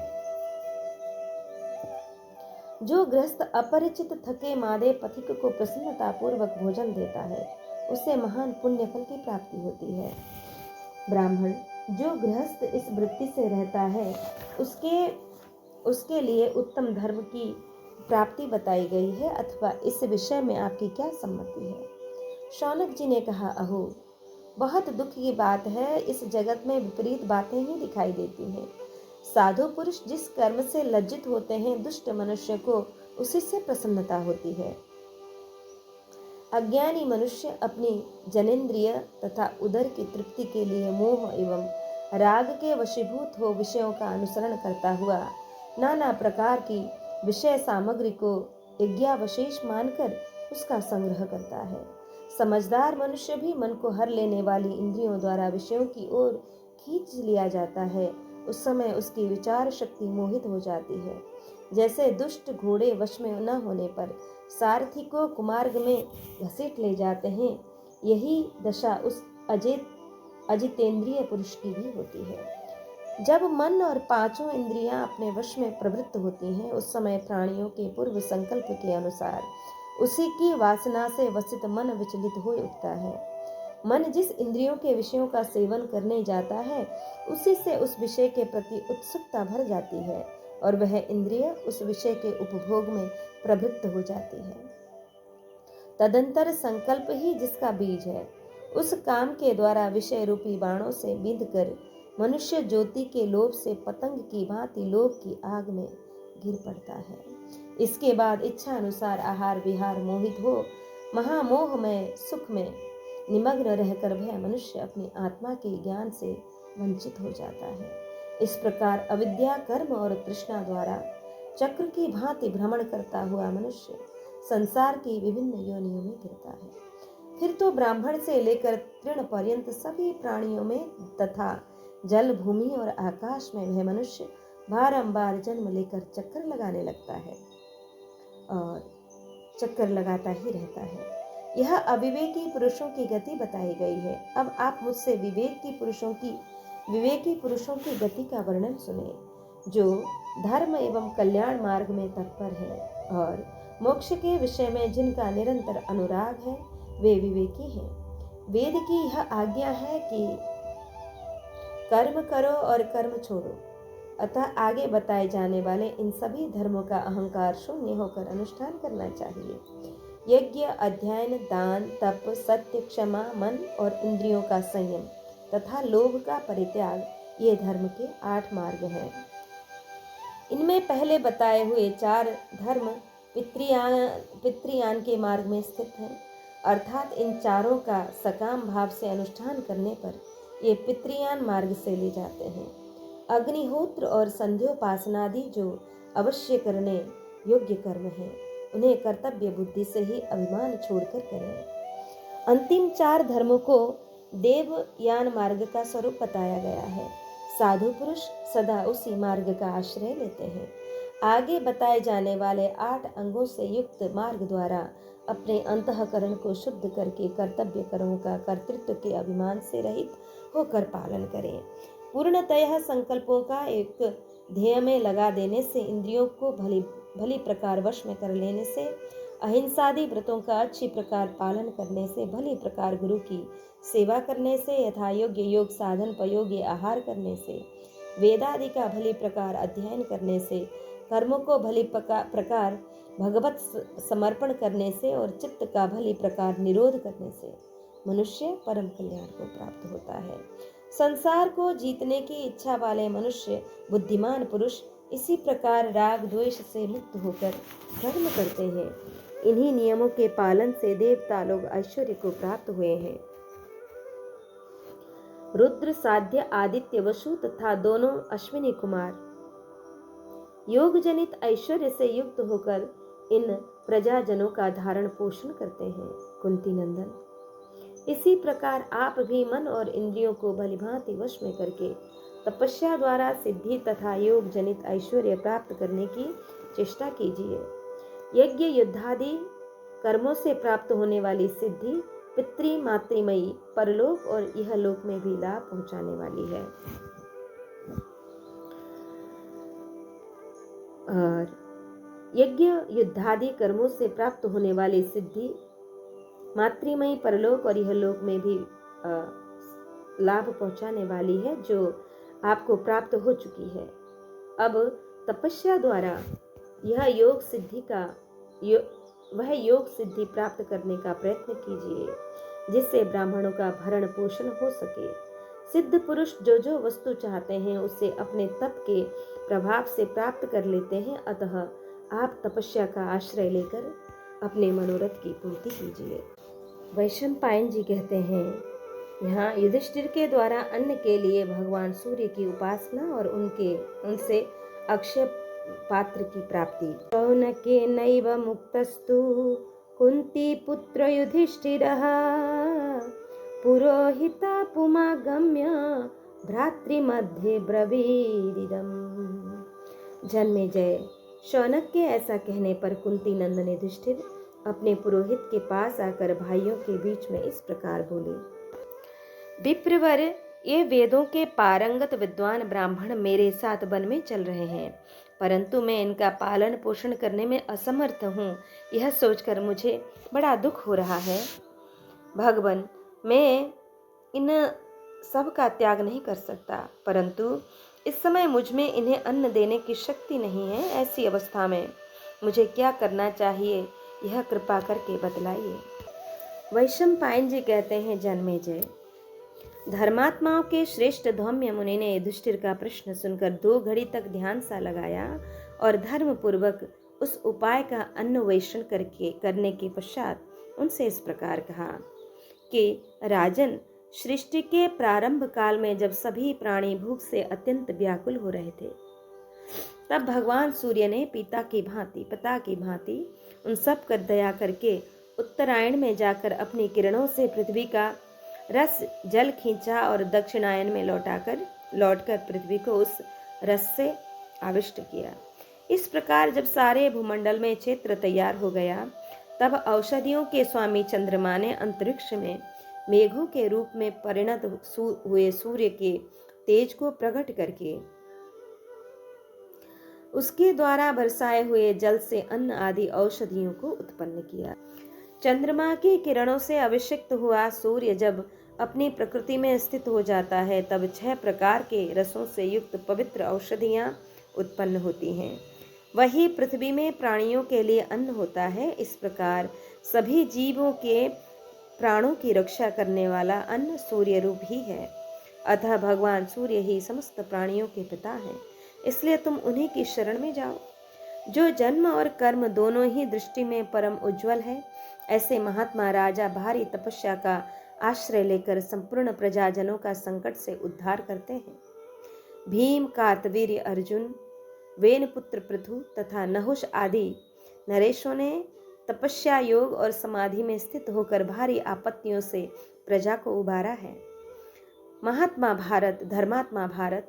Speaker 1: जो गृहस्थ अपरिचित, थके मादे पथिक को प्रसन्नता पूर्वक भोजन देता है उसे महान पुण्य फल की प्राप्ति होती है। ब्राह्मण, जो गृहस्थ इस वृत्ति से रहता है उसके लिए उत्तम धर्म की प्राप्ति बताई गई है, अथवा इस विषय में आपकी क्या सम्मति है। शौनक जी ने कहा, अहो, बहुत दुख की बात है। इस जगत में विपरीत बातें ही दिखाई देती हैं। साधु पुरुष जिस कर्म से लज्जित होते हैं, दुष्ट मनुष्य को उसी से प्रसन्नता होती है। अज्ञानी मनुष्य अपनी जनेंद्रिय तथा उदर की तृप्ति के लिए मोह एवं राग के वशीभूत हो विषयों का अनुसरण करता हुआ नाना प्रकार की विषय सामग्री को यज्ञावशेष मानकर उसका संग्रह करता है। समझदार मनुष्य भी मन को हर लेने वाली इंद्रियों द्वारा विषयों की ओर खींच लिया जाता है। उस समय उसकी विचार शक्ति मोहित हो जाती है। जैसे दुष्ट घोड़े वश में न होने पर सारथी को कुमार्ग में घसीट ले जाते हैं, यही दशा उस अजितेंद्रिय पुरुष की भी होती है। जब मन और 5 इंद्रियां अपने वश में प्रवृत्त होती हैं, उस समय प्राणियों के पूर्व संकल्प के अनुसार उसी की वासना से वसित मन विचलित हो उठता है। मन जिस इंद्रियों के विषयों का सेवन करने जाता है उसी से उस विषय के प्रति उत्सुकता भर जाती है और वह इंद्रिय उस विषय के उपभोग में प्रवृत्त हो जाती है। तदंतर संकल्प ही जिसका बीज है, उस काम के द्वारा विषय रूपी बाणों से बिंधकर मनुष्य ज्योति के लोभ से पतंग की भांति लोभ की आग में गिर पड़ता है। इसके बाद इच्छा अनुसार आहार विहार मोहित हो महामोह में सुख में निमग्न रहकर वह मनुष्य अपनी आत्मा के ज्ञान से वंचित हो जाता है। इस प्रकार अविद्या, कर्म और तृष्णा द्वारा चक्र की भांति भ्रमण करता हुआ मनुष्य संसार की विभिन्न योनियों में गिरता है। फिर तो ब्राह्मण से लेकर तृण पर्यंत सभी प्राणियों में तथा जल, भूमि और आकाश में वह मनुष्य बारंबार जन्म लेकर चक्कर लगाने लगता है और चक्कर लगाता ही रहता है। यह अविवेकी पुरुषों की गति बताई गई है। अब आप मुझसे विवेकी पुरुषों की गति का वर्णन सुने, जो धर्म एवं कल्याण मार्ग में तत्पर है और मोक्ष के विषय में जिनका निरंतर अनुराग है, वे विवेकी हैं। वेद की यह आज्ञा है कि कर्म करो और कर्म छोड़ो। अतः आगे बताए जाने वाले इन सभी धर्मों का अहंकार शून्य होकर अनुष्ठान करना चाहिए। यज्ञ, अध्ययन, दान, तप, सत्य, क्षमा, मन और इंद्रियों का संयम तथा लोभ का परित्याग, ये धर्म के 8 मार्ग हैं। इनमें पहले बताए हुए 4 धर्म पितृयान के मार्ग में स्थित हैं, अर्थात इन चारों का सकाम भाव से अनुष्ठान करने पर ये पितृयान मार्ग से ले जाते हैं। अग्निहोत्र और संध्योपासनादि जो अवश्य करने योग्य कर्म हैं, उन्हें कर्तव्य बुद्धि से ही अभिमान छोड़कर करें। अंतिम 4 धर्मों को देवयान मार्ग का स्वरूप बताया गया है। साधु पुरुष सदा उसी मार्ग का आश्रय लेते हैं। आगे बताए जाने वाले 8 अंगों से युक्त मार्ग द्वारा अपने अंतःकरण को शुद्ध करके कर्तव्य कर्मों का कर्तृत्व के अभिमान से रहित होकर पालन करें। पूर्णतः संकल्पों का एक ध्येय में लगा देने से, इंद्रियों को भली प्रकार वश में कर लेने से, अहिंसादि व्रतों का अच्छी प्रकार पालन करने से, भली प्रकार गुरु की सेवा करने से, यथा योग्य योग साधन पयोग्य आहार करने से, वेदादि का भली प्रकार अध्ययन करने से, कर्मों को भली प्रकार भगवत समर्पण करने से और चित्त का भली प्रकार निरोध करने से मनुष्य परम कल्याण को प्राप्त होता है। संसार को जीतने की इच्छा वाले मनुष्य, बुद्धिमान पुरुष इसी प्रकार राग द्वेष से मुक्त होकर कर्म करते हैं। इन्हीं नियमों के पालन से देवता लोग ऐश्वर्य को प्राप्त हुए हैं। रुद्र, साध्य, आदित्य, वसु तथा दोनों अश्विनी कुमार योग जनित ऐश्वर्य से युक्त होकर इन प्रजाजनों का धारण पोषण करते हैं। कुंती नंदन, इसी प्रकार आप भी मन और इंद्रियों को भलीभांति वश में करके तपस्या द्वारा सिद्धि तथा योग जनित ऐश्वर्य प्राप्त करने की चेष्टा कीजिए। यज्ञ, युद्धादि कर्मों से प्राप्त होने वाली सिद्धि पितृ मातृमयी परलोक और इहलोक में भी लाभ पहुंचाने वाली है। और यज्ञ युद्धादि कर्मों से प्राप्त होने वाली सिद्धि मातृमयी परलोक और इहलोक में भी लाभ पहुंचाने वाली है, जो आपको प्राप्त हो चुकी है। अब तपस्या द्वारा वह योग सिद्धि प्राप्त करने का प्रयत्न कीजिए, जिससे ब्राह्मणों का भरण पोषण हो सके। सिद्ध पुरुष जो वस्तु चाहते हैं उसे अपने तप के प्रभाव से प्राप्त कर लेते हैं। अतः आप तपस्या का आश्रय लेकर अपने मनोरथ की पूर्ति कीजिए। वैशंपायन जी कहते हैं, यहाँ युधिष्ठिर के द्वारा अन्न के लिए भगवान सूर्य की उपासना और उनसे अक्षय पात्र की प्राप्ति। शौनके नैव मुक्तस्तु कुंती पुत्र युधिष्ठिरः पुरोहिता पुमागम्य भ्रातृमध्ये ब्रवीदिदम्। जन्मेजय, शौनक के ऐसा कहने पर कुंती नंदन युधिष्ठिर अपने पुरोहित के पास आकर भाइयों के बीच में इस प्रकार बोले, विप्रवर, ये वेदों के पारंगत विद्वान ब्राह्मण मेरे साथ वन में चल रहे हैं, परंतु मैं इनका पालन पोषण करने में असमर्थ हूँ। यह सोचकर मुझे बड़ा दुख हो रहा है। भगवान, मैं इन सब का त्याग नहीं कर सकता, परंतु इस समय मुझ में इन्हें अन्न देने की शक्ति नहीं है। ऐसी अवस्था में मुझे क्या करना चाहिए, यह कृपा करके बतलाइए। वैशंपायन जी कहते हैं, जन्मेजय, धर्मात्माओं के श्रेष्ठ धौम्य मुनि ने युधिष्ठिर का प्रश्न सुनकर 2 घड़ी तक ध्यान सा लगाया और धर्म पूर्वक उस उपाय का अन्वेषण करने के पश्चात उनसे इस प्रकार कहा कि राजन, सृष्टि के प्रारंभ काल में जब सभी प्राणी भूख से अत्यंत व्याकुल हो रहे थे, तब भगवान सूर्य ने पिता की भांति उन सब पर दया करके उत्तरायण में जाकर अपनी किरणों से पृथ्वी का रस जल खींचा और दक्षिणायन में लौटकर पृथ्वी को उस रस से आविष्ट किया। इस प्रकार जब सारे भूमंडल में क्षेत्र तैयार हो गया, तब औषधियों के स्वामी चंद्रमा ने अंतरिक्ष में मेघों के रूप में परिणत हुए सूर्य के तेज को प्रकट करके उसके द्वारा बरसाए हुए जल से अन्न आदि औषधियों को उत्पन्न किया। चंद्रमा की किरणों से अभिषिक्त हुआ सूर्य जब अपनी प्रकृति में स्थित हो जाता है तब 6 प्रकार के रसों से युक्त पवित्र औषधियां उत्पन्न होती हैं। वही पृथ्वी में प्राणियों के लिए अन्न होता है। इस प्रकार सभी जीवों के प्राणों की रक्षा करने वाला अन्न सूर्य रूप ही है। अतः भगवान सूर्य ही समस्त प्राणियों के पिता हैं, इसलिए तुम उन्हीं की शरण में जाओ। जो जन्म और कर्म दोनों ही दृष्टि में परम उज्जवल है, ऐसे महात्मा राजा भारी तपस्या का आश्रय लेकर संपूर्ण प्रजाजनों का संकट से उद्धार करते हैं। भीम, कार्तवीर्य, अर्जुन, वेन पुत्र पृथु तथा नहुष आदि नरेशों ने तपस्या, योग और समाधि में स्थित होकर भारी आपत्तियों से प्रजा को उबारा है। महात्मा भारत, धर्मात्मा भारत,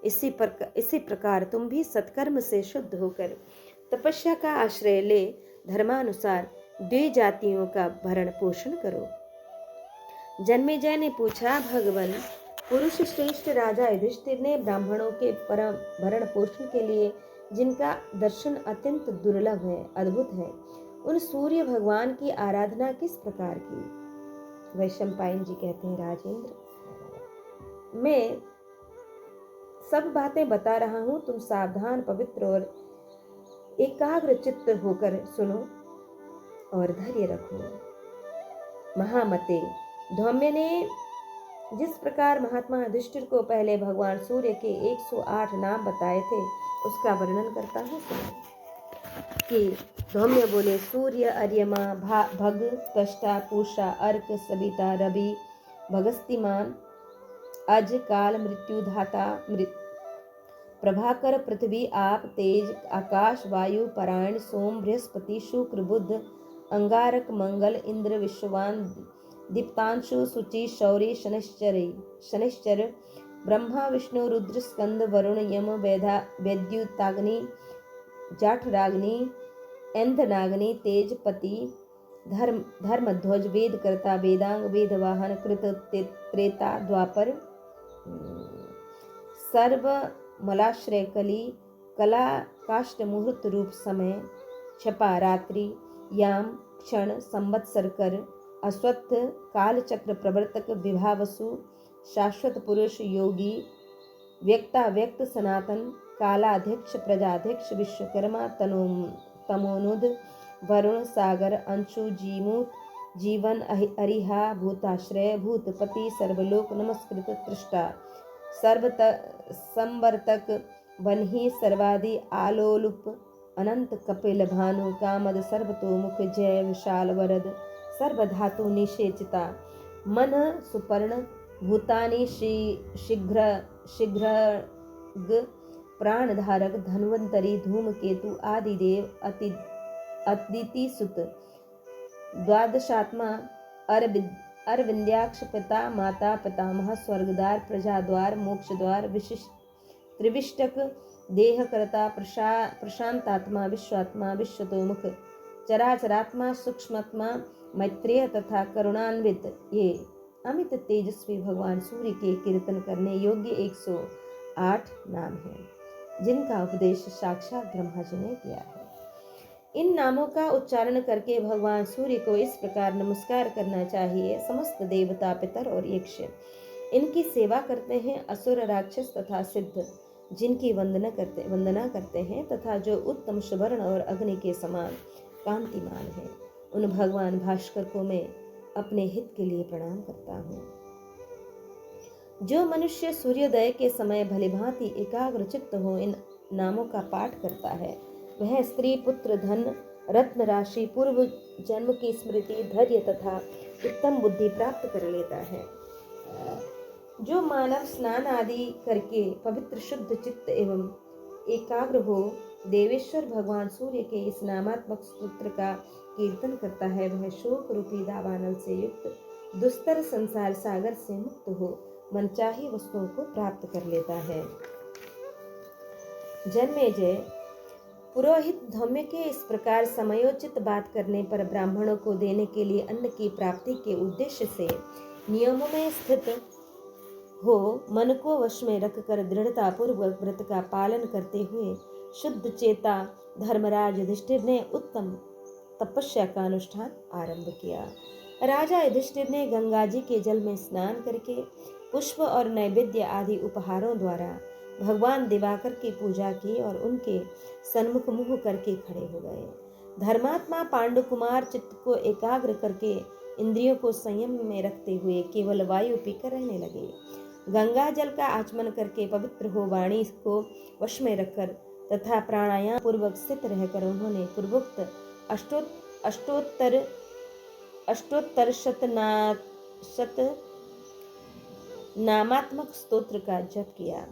Speaker 1: इसी प्रकार तुम भी सत्कर्म से शुद्ध होकर तपस्या का आश्रय ले धर्मानुसार द्विजातियों का भरण पोषण करो। जन्मेजय ने पूछा, भगवान, पुरुष श्रेष्ठ राजा युधिष्ठिर ने ब्राह्मणों के परम भरण पोषण के लिए जिनका दर्शन अत्यंत दुर्लभ है, अद्भुत है, उन सूर्य भगवान की आराधना किस प्रकार की? वैशंपायन जी कहते हैं, राजेंद्र, मैं सब बातें बता रहा हूं, तुम सावधान, पवित्र और एकाग्र चित्त होकर सुनो और धैर्य रखो। महामते, धौम्य ने जिस प्रकार महात्मा युधिष्ठिर को पहले भगवान सूर्य के 108 नाम बताए थे, उसका वर्णन करता हूँ, सुनो। कि धौम्य बोले, सूर्य, अर्यमा, भग, त्वष्टा, पूषा, अर्क, सविता, रवि, भगस्तिमान, अज, काल, मृत्यु धाता, प्रभाकर, पृथ्वी, आप, तेज, आकाश, वायु, पारायण, सोम, बृहस्पति, शुक्र, बुध, अंगारक, मंगल, इंद्र, विश्ववान, दीप्तांशु, शुचि, शौरी, शनिश्चर, ब्रह्मा, विष्णु, रुद्र, स्कंद, वरुण, यम, वैद्युताग्नि, जाठराग्नि, ऐंधनाग्नि, तेजपति, धर्मध्वज, वेदकर्ता, वेदांग, वेदवाहन, कृत, त्रेता, द्वापर, सर्व, मलाश्रय, कली, कला, काष्ठ, मुहूर्त रूप, समय, छपा, रात्रि, याम, क्षण, संवत्सर, कर, अश्वत्थ, काल चक्र, प्रवर्तक, विभावसु, शाश्वत पुरुष, योगी, व्यक्ता, व्यक्त, सनातन, कालाध्यक्ष, प्रजाध्यक्ष, विश्वकर्मा, तमोनुद, वरुण, सागर, अंशु, जीमूत, जीवन, अरिहा, भूताश्रय, भूतपति, सर्वलोक नमस्कृत, तृष्टा, संवर्तक, वन्ही, सर्वादि, आलोलुप, अनंत, कपिल, भानु, कामद, सर्वतोमुख, जय, विशाल, वरद, सर्वधातु, निषेचिता, मन, सुपर्ण, भूतानि, शीघ्र, प्राणधारक, धन्वंतरी, धूमकेतु, आदिदेव, अदिति सुत, द्वादशात्मा, अरविंद्याक्ष, पिता, माता, पितामह, स्वर्गद्वार, प्रजाद्वार, मोक्षद्वार, त्रिविष्टक, देहकर्ता, प्रशांतात्मा, विश्वात्मा, विश्वतोमुख, चराचरात्मा, सूक्ष्मात्मा, मैत्रेय तथा करुणान्वित, ये अमित तेजस्वी भगवान सूर्य के कीर्तन करने योग्य 108 नाम हैं, जिनका उपदेश साक्षात ब्रह्मा जी ने किया है। इन नामों का उच्चारण करके भगवान सूर्य को इस प्रकार नमस्कार करना चाहिए। समस्त देवता, पितर और यक्ष इनकी सेवा करते हैं। असुर, राक्षस तथा सिद्ध जिनकी वंदना करते हैं तथा जो उत्तम सुवर्ण और अग्नि के समान कांतिमान है, उन भगवान भास्कर को मैं अपने हित के लिए प्रणाम करता हूँ। जो मनुष्य सूर्योदय के समय भलीभांति एकाग्र चित्त हो इन नामों का पाठ करता है, वह स्त्री, पुत्र, धन, रत्न राशि, पूर्व जन्म की स्मृति, धैर्य तथा उत्तम बुद्धि प्राप्त कर लेता है। जो मानव स्नान आदि करके पवित्र शुद्ध चित्त एवं एकाग्र हो देवेश्वर भगवान सूर्य के इस नामात्मक स्तोत्र का कीर्तन करता है, वह शोक रूपी दावानल से युक्त दुस्तर संसार सागर से मुक्त हो मनचाही वस्तुओं को प्राप्त कर लेता है। जन्मेजय, पुरोहित धौम्य के इस प्रकार समयोचित बात करने पर ब्राह्मणों को देने के लिए अन्न की प्राप्ति के उद्देश्य से नियमों में स्थित हो मन को वश में रखकर दृढ़ता पूर्वक व्रत का पालन करते हुए शुद्ध चेता धर्मराज युधिष्ठिर ने उत्तम तपस्या का अनुष्ठान आरंभ किया। राजा युधिष्ठिर ने गंगा जी के जल में स्नान करके पुष्प और नैवेद्य आदि उपहारों द्वारा भगवान दिवाकर की पूजा की और उनके सन्मुख मुँह करके खड़े हो गए। धर्मात्मा पांडु कुमार चित्त को एकाग्र करके इंद्रियों को संयम में रखते हुए केवल वायु पीकर रहने लगे। गंगा जल का आचमन करके पवित्र हो वाणी को वश में रखकर तथा प्राणायाम पूर्वक स्थित रहकर उन्होंने पूर्वोक्त अष्टोत्तर शत नामात्मक स्तोत्र का जप किया।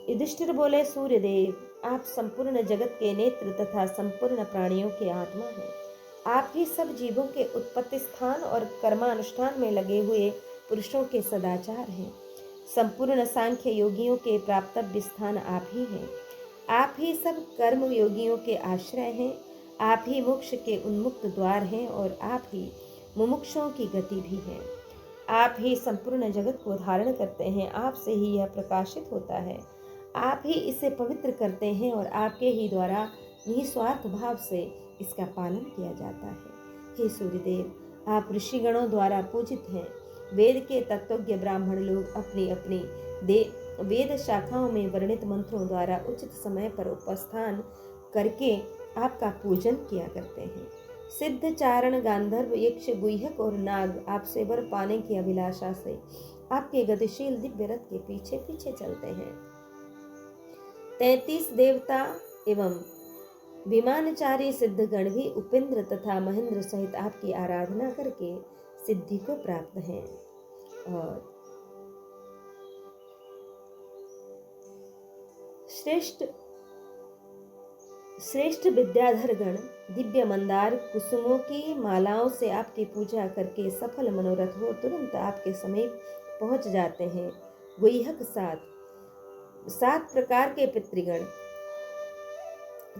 Speaker 1: युधिष्ठिर बोले, सूर्यदेव, आप संपूर्ण जगत के नेत्र तथा संपूर्ण प्राणियों के आत्मा हैं। आप ही सब जीवों के उत्पत्ति स्थान और कर्मानुष्ठान में लगे हुए पुरुषों के सदाचार हैं। संपूर्ण सांख्य योगियों के प्राप्तव्य स्थान आप ही हैं। आप ही सब कर्म योगियों के आश्रय हैं। आप ही मोक्ष के उन्मुक्त द्वार हैं और आप ही मुमुक्षुओं की गति भी हैं। आप ही संपूर्ण जगत को धारण करते हैं। आपसे ही यह प्रकाशित होता है। आप ही इसे पवित्र करते हैं और आपके ही द्वारा निस्वार्थ भाव से इसका पालन किया जाता है। हे सूर्यदेव, आप ऋषिगणों द्वारा पूजित हैं। वेद के तत्वज्ञ ब्राह्मण लोग अपनी अपनी वेद शाखाओं में वर्णित मंत्रों द्वारा उचित समय पर उपस्थान करके आपका पूजन किया करते हैं। सिद्ध, चारण, गांधर्व, यक्ष, गुह्यक और नाग आपसे वर पाने की अभिलाषा से आपके गतिशील दिव्य रथ के पीछे पीछे चलते हैं। 33 देवता एवं विमानचारी सिद्धगण भी उपेंद्र तथा महेंद्र सहित आपकी आराधना करके सिद्धि को प्राप्त हैं। और श्रेष्ठ विद्याधर गण दिव्य मंदार कुसुमों की मालाओं से आपकी पूजा करके सफल मनोरथ हो तुरंत आपके समीप पहुंच जाते हैं। गुह्यक 7 प्रकार के पितृगण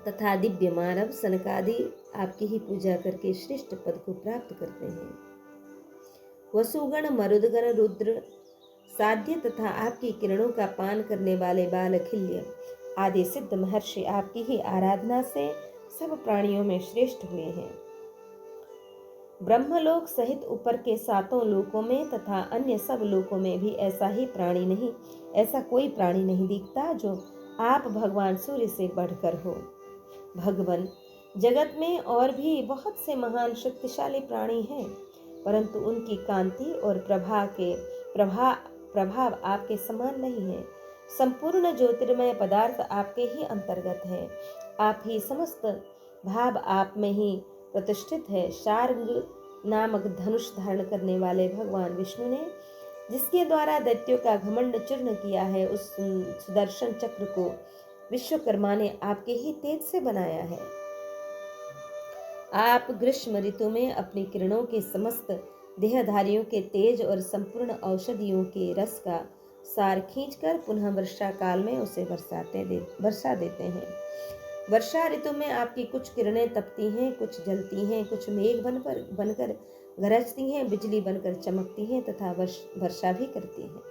Speaker 1: तथा दिव्य मानव सनकादि आपकी ही पूजा करके श्रेष्ठ पद को प्राप्त करते हैं। वसुगण, मरुदगण, रुद्र, साध्य तथा आपकी किरणों का पान करने वाले बालखिल्य आदि सिद्ध महर्षि आपकी ही आराधना से सब प्राणियों में श्रेष्ठ हुए हैं। ब्रह्मलोक सहित ऊपर के 7 लोकों में तथा अन्य सब लोकों में भी ऐसा कोई प्राणी नहीं दिखता जो आप भगवान सूर्य से बढ़कर हो। भगवान, जगत में और भी बहुत से महान शक्तिशाली प्राणी हैं, परंतु उनकी कांति और प्रभाव आपके समान नहीं है। संपूर्ण ज्योतिर्मय पदार्थ आपके ही अंतर्गत है। आप ही समस्त भाव आप में ही प्रतिष्ठित है। शार्ंग नामक धनुष धारण करने वाले भगवान विष्णु ने जिसके द्वारा दैत्यों का घमंड चूर्ण किया है, उस सुदर्शन चक्र को विश्वकर्मा ने आपके ही तेज से बनाया है। आप ग्रीष्म ऋतु में अपनी किरणों के समस्त देहधारियों के तेज और संपूर्ण औषधियों के रस का सार खींचकर पुनः वर्षा काल में उसे वर्षा देते हैं। वर्षा ऋतु में आपकी कुछ किरणें तपती हैं, कुछ जलती हैं, कुछ मेघ बनकर गरजती हैं, बिजली बनकर चमकती हैं तथा वर्षा भी करती हैं।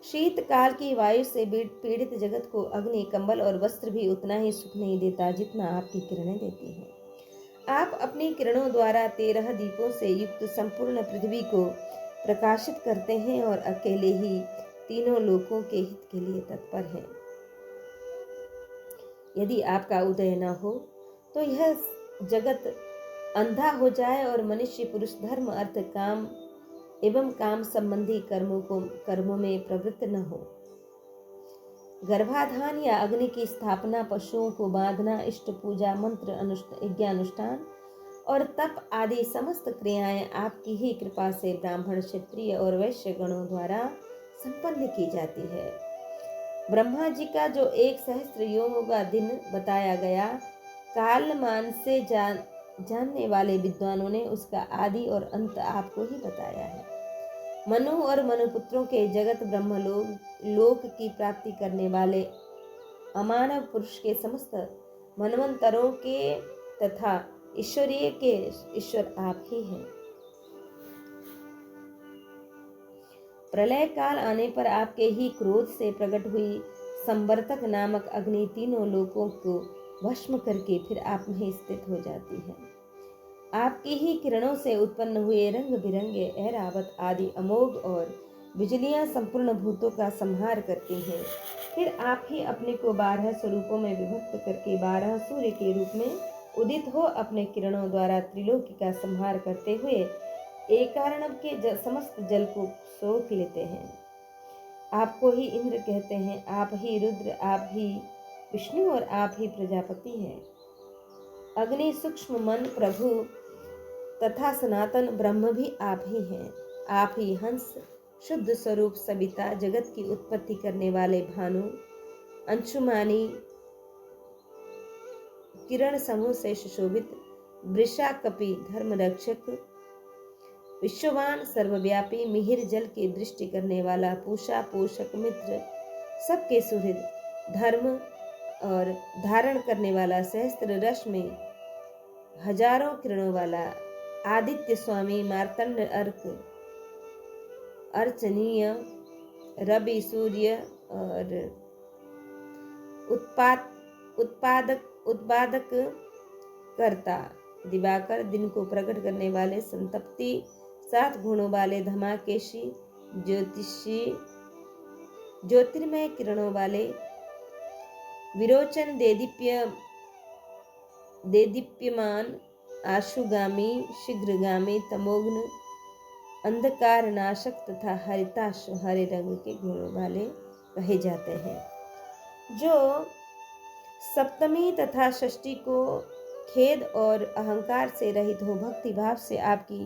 Speaker 1: शीतकाल की वायु से पीड़ित जगत को अग्नि, कंबल और वस्त्र भी उतना ही सुख नहीं देता जितना आपकी किरणें देती हैं। आप अपनी किरणों द्वारा 13 दीपों से युक्त संपूर्ण पृथ्वी को प्रकाशित करते हैं और अकेले ही तीनों लोकों के हित के लिए तत्पर हैं। यदि आपका उदय न हो तो यह जगत अंधा हो जाए और मनुष्य पुरुष धर्म, अर्थ, काम एवं काम संबंधी कर्मों में प्रवृत्त न हो। गर्भाधान या अग्नि की स्थापना, पशुओं को बांधना, इष्ट पूजा, मंत्र यज्ञानुष्ठान और तप आदि समस्त क्रियाएं आपकी ही कृपा से ब्राह्मण, क्षत्रिय और वैश्य गणों द्वारा संपन्न की जाती है। ब्रह्मा जी का जो 1 सहस्त्र योमों का दिन बताया गया, कालमान से जानने वाले विद्वानों ने उसका आदि और अंत आपको ही बताया है। मनु और मनुपुत्रों के जगत ब्रह्मलोक की प्राप्ति करने वाले अमानव पुरुष के समस्त मनवंतरों के तथा ईश्वरीय के ईश्वर आप ही हैं। प्रलय काल आने पर आपके ही क्रोध से प्रकट हुई संवर्तक नामक अग्नि तीनों लोकों को भस्म करके फिर आप में स्थित हो जाती है। आपकी ही किरणों से उत्पन्न हुए रंग बिरंगे ऐरावत आदि अमोघ और बिजलियां संपूर्ण भूतों का संहार करती हैं। फिर आप ही अपने को 12 स्वरूपों में विभक्त करके 12 सूर्य के रूप में उदित हो अपने किरणों द्वारा त्रिलोकी का संहार करते हुए एकारणव के समस्त जल को सोख लेते हैं। आपको ही इंद्र कहते हैं, आप ही रुद्र, आप ही विष्णु और आप ही प्रजापति हैं। अग्नि, सूक्ष्म मन, प्रभु तथा सनातन ब्रह्म भी आप ही हैं। आप ही हंस, शुद्ध स्वरूप सविता, जगत की उत्पत्ति करने वाले भानु, अंशुमानी, किरण समूह से सुशोभित, वृषा कपि, धर्म रक्षक, विश्ववान, सर्वव्यापी, मिहिर, जल की दृष्टि करने वाला, पूषा, पोषक, मित्र, सबके सुहृद, धर्म और धारण करने वाला, सहस्त्र रश्मि, हजारों किरणों वाला, आदित्य स्वामी, मार्तंड, अर्क, अर्चनीय, रवि, सूर्य और उत्पादक कर्ता, दिवाकर, दिन को प्रकट करने वाले, संतप्ति, 7 गुणों वाले, धमाकेशी, ज्योतिषी, ज्योतिर्मय किरणों वाले, विरोचन, देदीप्यमान, आशुगामी, शीघ्रगामी, तमोग्न, अंधकार नाशक तथा हरिताश, हरे रंग के गुणों वाले कहे जाते हैं। जो सप्तमी तथा षष्ठी को खेद और अहंकार से रहित हो भक्ति भाव से आपकी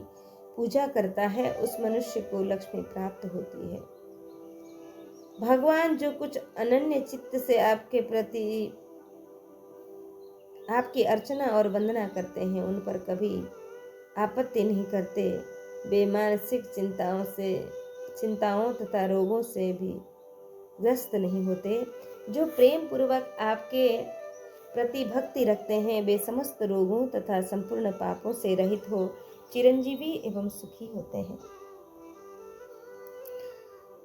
Speaker 1: पूजा करता है, उस मनुष्य को लक्ष्मी प्राप्त होती है। भगवान जो कुछ अनन्य चित्त से आपके प्रति आपकी अर्चना और वंदना करते हैं, उन पर कभी आपत्ति नहीं करते। वे मानसिक चिंताओं तथा रोगों से भी ग्रस्त नहीं होते। जो प्रेम पूर्वक आपके प्रति भक्ति रखते हैं, वे समस्त रोगों तथा संपूर्ण पापों से रहित हो चिरंजीवी एवं सुखी होते हैं।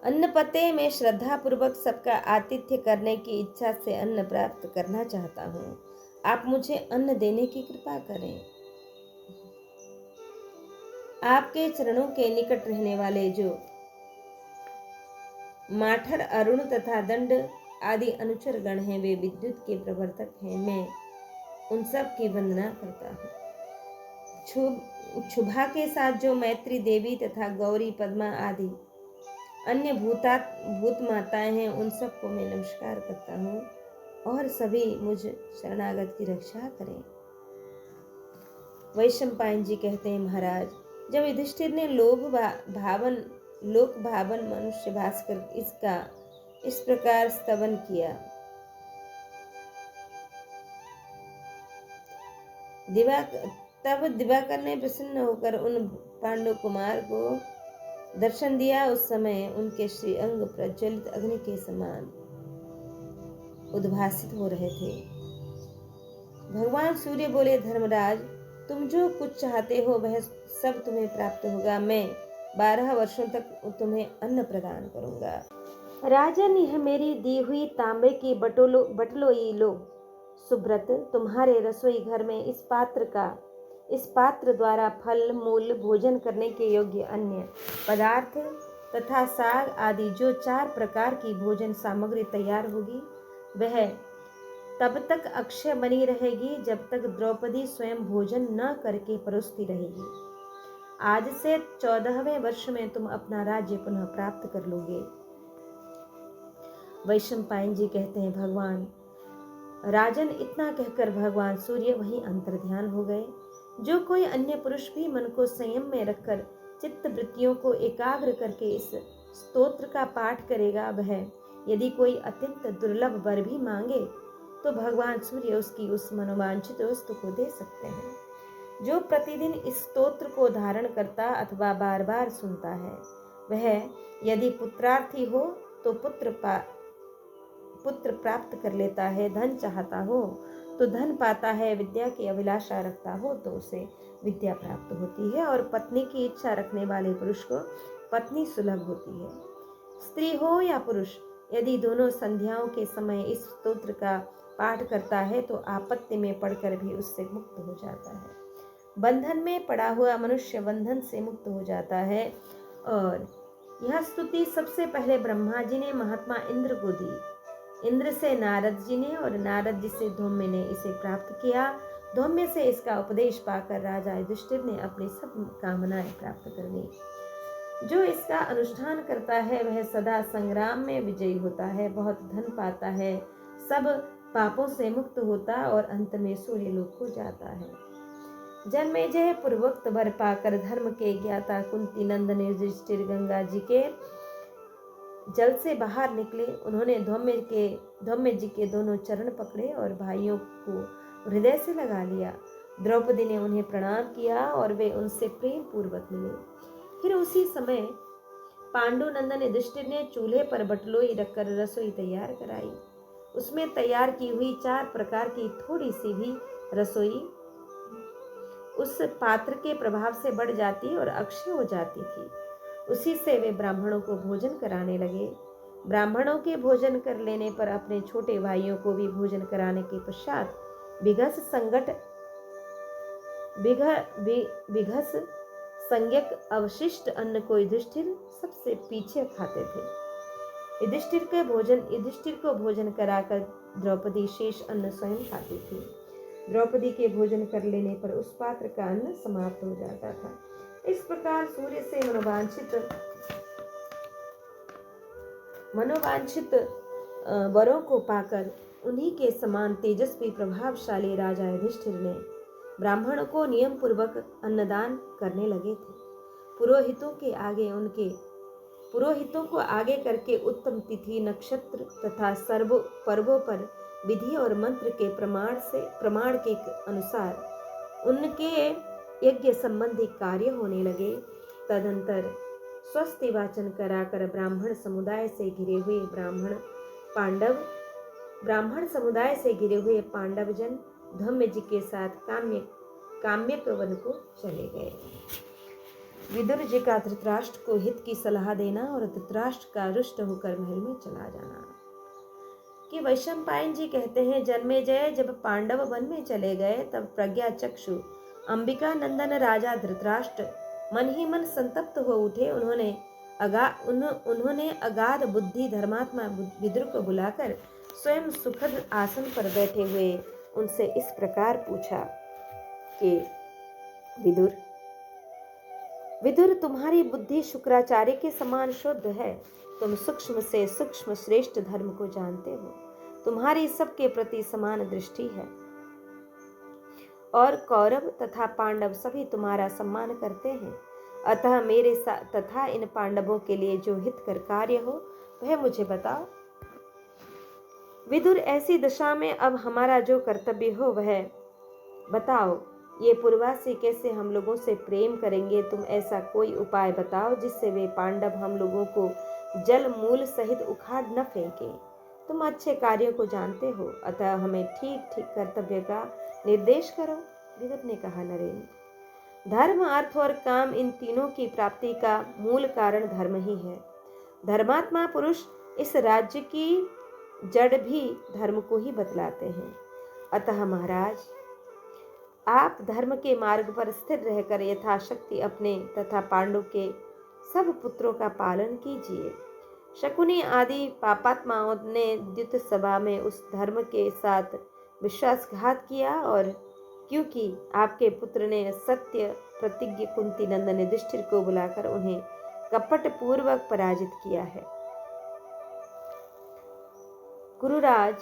Speaker 1: अन्न पते में श्रद्धा पूर्वक सबका आतिथ्य करने की इच्छा से अन्न प्राप्त करना चाहता हूँ। आप मुझे अन्न देने की कृपा करें। आपके चरणों के निकट रहने वाले जो माठर, अरुण तथा दंड आदि अनुचर गण हैं, वे विद्युत के प्रवर्तक हैं। मैं उन सब की वंदना करता हूँ। क्षुभा के साथ जो मैत्री देवी तथा गौरी, पद्मा आदि अन्य भूत माताएं हैं, उन सबको मैं नमस्कार करता हूँ और सभी मुझ शरणागत की रक्षा करें। वैशंपायन जी कहते हैं, महाराज, जब युधिष्ठिर ने लोक भावन मनुष्य भास्कर इसका इस प्रकार स्तवन किया, तब दिवाकर ने प्रसन्न होकर उन पांडु कुमार को दर्शन दिया। उस समय उनके श्री अंग प्रज्वलित अग्नि के समान उद्भासित हो रहे थे। भगवान सूर्य बोले, धर्मराज, तुम जो कुछ चाहते हो वह सब तुम्हें प्राप्त होगा। मैं 12 वर्षों तक तुम्हें अन्न प्रदान करूंगा। राजन, यह मेरी दी हुई तांबे की बटलोई लो। सुब्रत, तुम्हारे रसोई घर में इस पात्र द्वारा फल मूल भोजन करने के योग्य अन्य पदार्थ तथा साग आदि जो 4 प्रकार की भोजन सामग्री तैयार होगी, वह तब तक अक्षय बनी रहेगी जब तक द्रौपदी स्वयं भोजन न करके परोसती रहेगी। आज से 14वें वर्ष में तुम अपना राज्य पुनः प्राप्त कर लोगे। वैशंपायन जी कहते हैं, भगवान राजन, इतना कहकर भगवान सूर्य वहीं अंतर्ध्यान हो गए। जो कोई अन्य पुरुष भी मन को संयम में रखकर चित्त वृत्तियों को एकाग्र करके इस स्तोत्र का पाठ करेगा, वह यदि कोई अत्यंत दुर्लभ वर भी मांगे तो भगवान सूर्य उसकी उस मनोवांछित वस्तु को दे सकते हैं। जो प्रतिदिन इस स्तोत्र को धारण करता अथवा बार बार सुनता है, वह यदि पुत्रार्थी हो तो पुत्र प्राप्त कर लेता है, धन चाहता हो तो धन पाता है, विद्या की अभिलाषा रखता हो तो उसे विद्या प्राप्त होती है, और पत्नी की इच्छा रखने वाले पुरुष को पत्नी सुलभ होती है। स्त्री हो या पुरुष, यदि दोनों संध्याओं के समय इस स्तोत्र का पाठ करता है तो आपत्ति में पड़कर भी उससे मुक्त हो जाता है। बंधन में पड़ा हुआ मनुष्य बंधन से मुक्त हो जाता है। और यह स्तुति सबसे पहले ब्रह्मा जी ने महात्मा इंद्र को दी। इंद्र से नारद जी ने, और नारद जी से धौम्य ने इसे प्राप्त किया। धौम्य से इसका उपदेश पाकर राजा युधिष्ठिर ने अपनी सब कामनाएं प्राप्त कर ली। जो इसका अनुष्ठान करता है वह सदा संग्राम में विजयी होता है, बहुत धन पाता है, सब पापों से मुक्त होता और अंत में सूर्य लोक को जाता है। जन्मेजय पूर्वोक्त वर पाकर धर्म के ज्ञाता कुंती नंदन युधिष्ठिर गंगा जी के जल से बाहर निकले। उन्होंने धौम्य जी के दोनों चरण पकड़े और भाइयों को हृदय से लगा लिया। द्रौपदी ने उन्हें प्रणाम किया और वे उनसे प्रेम पूर्वक मिले। फिर उसी समय पांडु नंदन युधिष्ठिर ने चूल्हे पर बटलोई रखकर रसोई तैयार कराई। उसमें तैयार की हुई 4 प्रकार की थोड़ी सी भी रसोई उस पात्र के प्रभाव से बढ़ जाती और अक्षय हो जाती थी। उसी से वे ब्राह्मणों को भोजन कराने लगे। ब्राह्मणों के भोजन कर लेने पर अपने छोटे भाइयों को भी भोजन कराने के पश्चात विघस संज्ञक अवशिष्ट अन्न को युधिष्ठिर सबसे पीछे खाते थे। युधिष्ठिर को भोजन कराकर द्रौपदी शेष अन्न स्वयं खाती थी। द्रौपदी के भोजन कर लेने पर उस पात्र का अन्न समाप्त हो जाता था। इस प्रकार सूर्य से मनोवांछित वरों को पाकर उन्हीं के समान तेजस्वी प्रभावशाली राजा युधिष्ठिर ने ब्राह्मणों को नियम पूर्वक अन्नदान करने लगे थे। पुरोहितों को आगे करके उत्तम तिथि, नक्षत्र तथा सर्व पर्वों पर विधि और मंत्र के प्रमाण के अनुसार उनके यज्ञ संबंधी कार्य होने लगे। तदंतर स्वस्ति वाचन कराकर ब्राह्मण समुदाय से घिरे हुए पांडवजन धौम्य जी के साथ काम्यक वन को चले गए। विदुर जी का धृतराष्ट्र को हित की सलाह देना और धृतराष्ट्र का रुष्ट होकर महल में चला जाना। कि वैशंपायन जी कहते हैं, जन्मेजय जब पांडव वन में चले गए तब प्रज्ञा चक्षु अंबिका नंदन राजा धृतराष्ट्र मन ही मन संतप्त हो उठे। उन्होंने अगाध बुद्धि धर्मात्मा विदुर को बुलाकर स्वयं सुखद आसन पर बैठे हुए उनसे इस प्रकार पूछा कि विदुर, तुम्हारी बुद्धि शुक्राचार्य के समान शुद्ध है। तुम सूक्ष्म से सूक्ष्म श्रेष्ठ धर्म को जानते हो। तुम्हारी सबके प्रति समान दृष्टि है और कौरव तथा पांडव सभी तुम्हारा सम्मान करते हैं। अतः मेरे साथ तथा इन पांडवों के लिए जो हितकर कार्य हो वह मुझे बताओ। विदुर, ऐसी दशा में अब हमारा जो कर्तव्य हो वह बताओ। ये पूर्वासी कैसे हम लोगों से प्रेम करेंगे? तुम ऐसा कोई उपाय बताओ जिससे वे पांडव हम लोगों को जल मूल सहित उखाड़ न फेंके। तुम अच्छे कार्यों को जानते हो, अतः हमें ठीक ठीक कर्तव्य का निर्देश करो। विदुर ने कहा, नरेंद्र, धर्म, अर्थ और काम, इन तीनों की प्राप्ति का मूल कारण धर्म ही है। धर्मात्मा पुरुष इस राज्य की जड़ भी धर्म को ही बतलाते हैं। अतः महाराज, आप धर्म के मार्ग पर स्थिर रहकर यथाशक्ति अपने तथा पांडु के सब पुत्रों का पालन कीजिए। शकुनी आदि पापात्माओं ने द्युत सभा में उस धर्म के साथ विश्वासघात किया, और क्योंकि आपके पुत्र ने सत्य प्रतिज्ञ कुंती नंदन युधिष्ठिर को बुलाकर उन्हें कपट पूर्वक पराजित किया है। गुरुराज,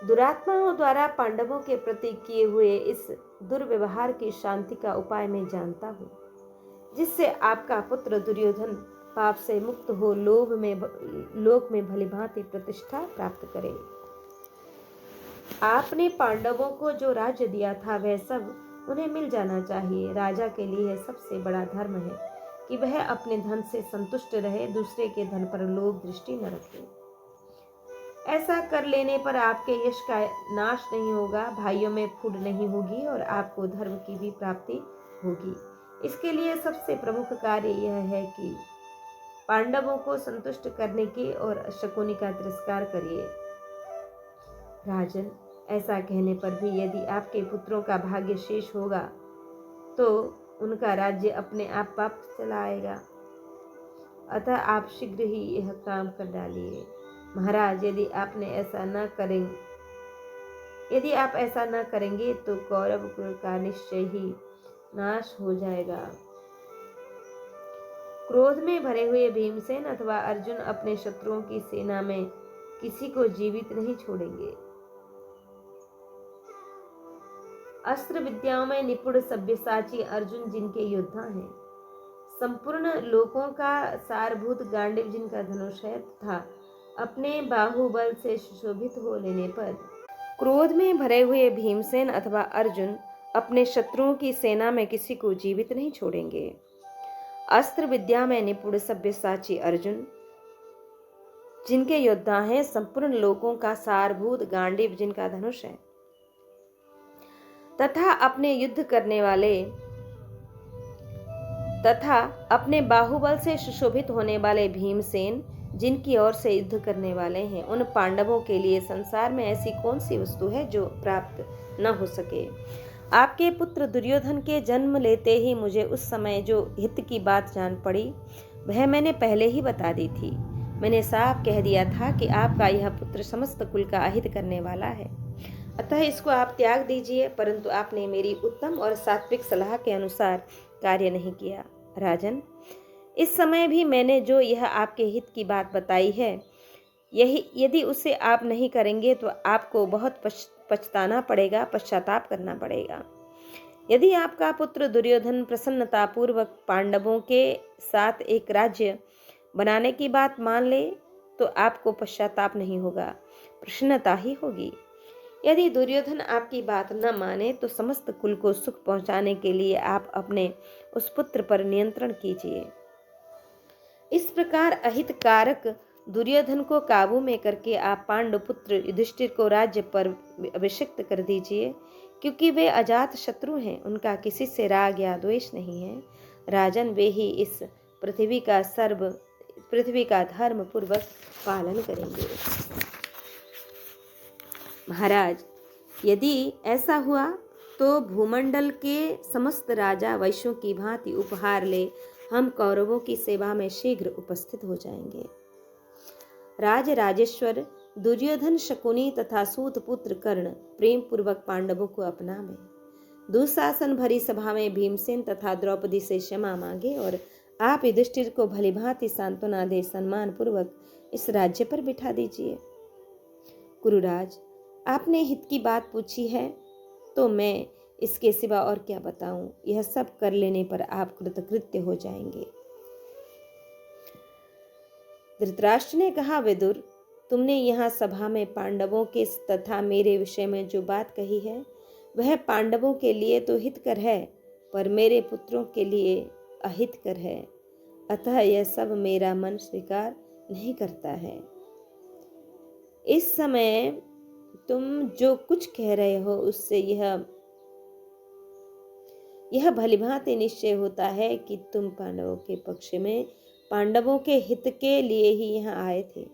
Speaker 1: दुरात्माओं द्वारा पांडवों के प्रति किए हुए इस दुर्व्यवहार की शांति का उपाय मैं जानता हूँ, जिससे आपका पुत्र दुर्योधन पाप से मुक्त हो लोक में भलीभांति प्रतिष्ठा प्राप्त करे। आपने पांडवों को जो राज्य दिया था वह सब उन्हें मिल जाना चाहिए। राजा के लिए सबसे बड़ा धर्म है कि वह अपने धन से संतुष्ट रहे, दूसरे के धन पर लोभ दृष्टि न रखे। ऐसा कर लेने पर आपके यश का नाश नहीं होगा, भाइयों में फूट नहीं होगी और आपको धर्म की भी प्राप्ति होगी। इसके लिए सबसे प्रमुख कार्य यह है कि पांडवों को संतुष्ट करने की और शकुनी का तिरस्कार करिए। राजन, ऐसा कहने पर भी यदि आपके पुत्रों का भाग्य शेष होगा तो उनका राज्य अपने आप वापस चला आएगा। अतः आप शीघ्र ही यह काम कर डालिए। महाराज, यदि आप ऐसा न करेंगे तो कौरव कुल का निश्चय ही नाश हो जाएगा। क्रोध में भरे हुए भीमसेन अथवा अर्जुन अपने शत्रुओं की सेना में किसी को जीवित नहीं छोड़ेंगे। अस्त्र विद्याओं में निपुण सब्यसाची अर्जुन जिनके योद्धा हैं, संपूर्ण लोकों का सारभूत गांडीव जिनका धनुष है तथा अपने बाहुबल से सुशोभित हो लेने पर क्रोध में भरे हुए भीमसेन अथवा अर्जुन अपने शत्रुओं की सेना में किसी को जीवित नहीं छोड़ेंगे। अस्त्र विद्या में निपुण सब्यसाची अर्जुन जिनके योद्धा हैं, संपूर्ण लोकों का सारभूत गांडीव जिनका धनुष है तथा अपने बाहुबल से सुशोभित होने वाले भीमसेन जिनकी ओर से युद्ध करने वाले हैं, उन पांडवों के लिए संसार में ऐसी कौन सी वस्तु है जो प्राप्त न हो सके। आपके पुत्र दुर्योधन के जन्म लेते ही मुझे उस समय जो हित की बात जान पड़ी वह मैंने पहले ही बता दी थी। मैंने साफ कह दिया था कि आपका यह पुत्र समस्त कुल का अहित करने वाला है, अतः इसको आप त्याग दीजिए। परंतु आपने मेरी उत्तम और सात्विक सलाह के अनुसार कार्य नहीं किया। राजन, इस समय भी मैंने जो यह आपके हित की बात बताई है, यदि उसे आप नहीं करेंगे तो आपको बहुत पश्चाताप करना पड़ेगा। यदि आपका पुत्र दुर्योधन प्रसन्नतापूर्वक पांडवों के साथ एक राज्य बनाने की बात मान ले तो आपको पश्चाताप नहीं होगा, प्रसन्नता ही होगी। यदि दुर्योधन आपकी बात न माने तो समस्त कुल को सुख पहुंचाने के लिए आप अपने उस पुत्र पर नियंत्रण कीजिए। इस प्रकार अहित कारक दुर्योधन को काबू में करके आप पांडु पुत्र युधिष्ठिर को राज्य पर अभिषिक्त कर दीजिए, क्योंकि वे अजात शत्रु हैं, उनका किसी से राग या द्वेष नहीं है। राजन, वे ही इस पृथ्वी का धर्म पूर्वक पालन करेंगे। महाराज, यदि ऐसा हुआ तो भूमंडल के समस्त राजा वैश्यों की भांति उपहार ले हम कौरवों की सेवा में शीघ्र उपस्थित हो जाएंगे। राजेश्वर दुर्योधन, शकुनी तथा सूत पुत्र कर्ण प्रेम पूर्वक पांडवों को अपनावे। दुशासन भरी सभा में भीमसेन तथा द्रौपदी से क्षमा मांगे और आप युधिष्ठिर को भलीभांति सांत्वना दे सम्मान पूर्वक इस राज्य पर बिठा दीजिए। गुरुराज, आपने हित की बात पूछी है तो मैं इसके सिवा और क्या बताऊं। यह सब कर लेने पर आप कृतकृत्य हो जाएंगे। धृतराष्ट्र ने कहा, विदुर, तुमने यहाँ सभा में पांडवों के तथा मेरे विषय में जो बात कही है वह पांडवों के लिए तो हितकर है, पर मेरे पुत्रों के लिए अहितकर है। अतः यह सब मेरा मन स्वीकार नहीं करता है। इस समय तुम जो कुछ कह रहे हो उससे यह भलीभांति निश्चय होता है कि तुम पांडवों के पक्ष में पांडवों के हित के लिए ही यहाँ आए थे।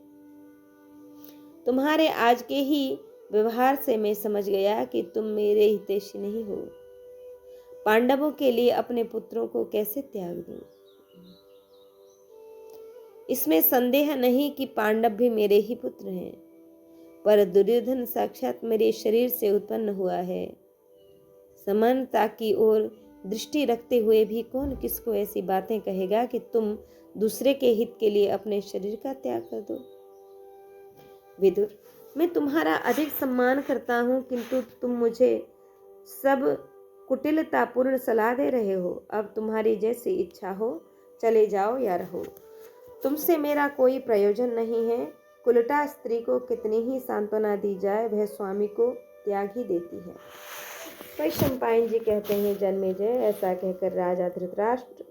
Speaker 1: तुम्हारे आज के ही व्यवहार से मैं समझ गया कि तुम मेरे हितैषी नहीं हो। पांडवों के लिए अपने पुत्रों को कैसे त्याग दूं? इसमें संदेह नहीं कि पांडव भी मेरे ही पुत्र हैं, पर दुर्योधन साक्षात मेरे शरीर से उत्पन्न हुआ है। समानता की ओर दृष्टि रखते हुए भी कौन किसको ऐसी बातें कहेगा कि तुम दूसरे के हित के लिए अपने शरीर का त्याग कर दो। विदुर, मैं तुम्हारा अधिक सम्मान करता हूँ, किंतु तुम मुझे सब कुटिलतापूर्ण सलाह दे रहे हो। अब तुम्हारी जैसी इच्छा हो, चले जाओ या रहो, तुमसे मेरा कोई प्रयोजन नहीं है। कुलटा स्त्री को कितनी ही सांत्वना दी जाए वह स्वामी को त्याग ही देती है। वैशंपायन जी कहते हैं, जन्मेजय, ऐसा कहकर राजा धृतराष्ट्र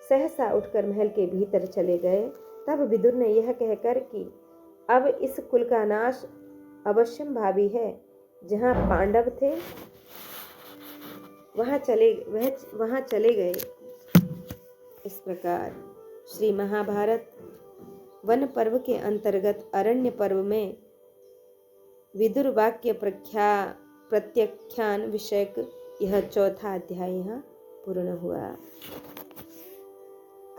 Speaker 1: सहसा उठकर महल के भीतर चले गए। तब विदुर ने यह कहकर कि अब इस कुल का नाश अवश्यम भावी है। जहाँ पांडव थे वहाँ चले गए। इस प्रकार श्री महाभारत वन पर्व के अंतर्गत अरण्य पर्व में विदुर वाक्य प्रत्याख्यान विषयक यह चौथा अध्याय यहाँ पूर्ण हुआ।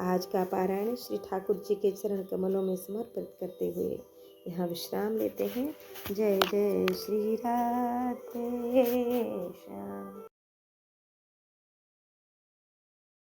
Speaker 1: आज का पारायण श्री ठाकुर जी के चरण कमलों में समर्पित करते हुए यहाँ विश्राम लेते हैं। जय जय श्री राधे श्याम।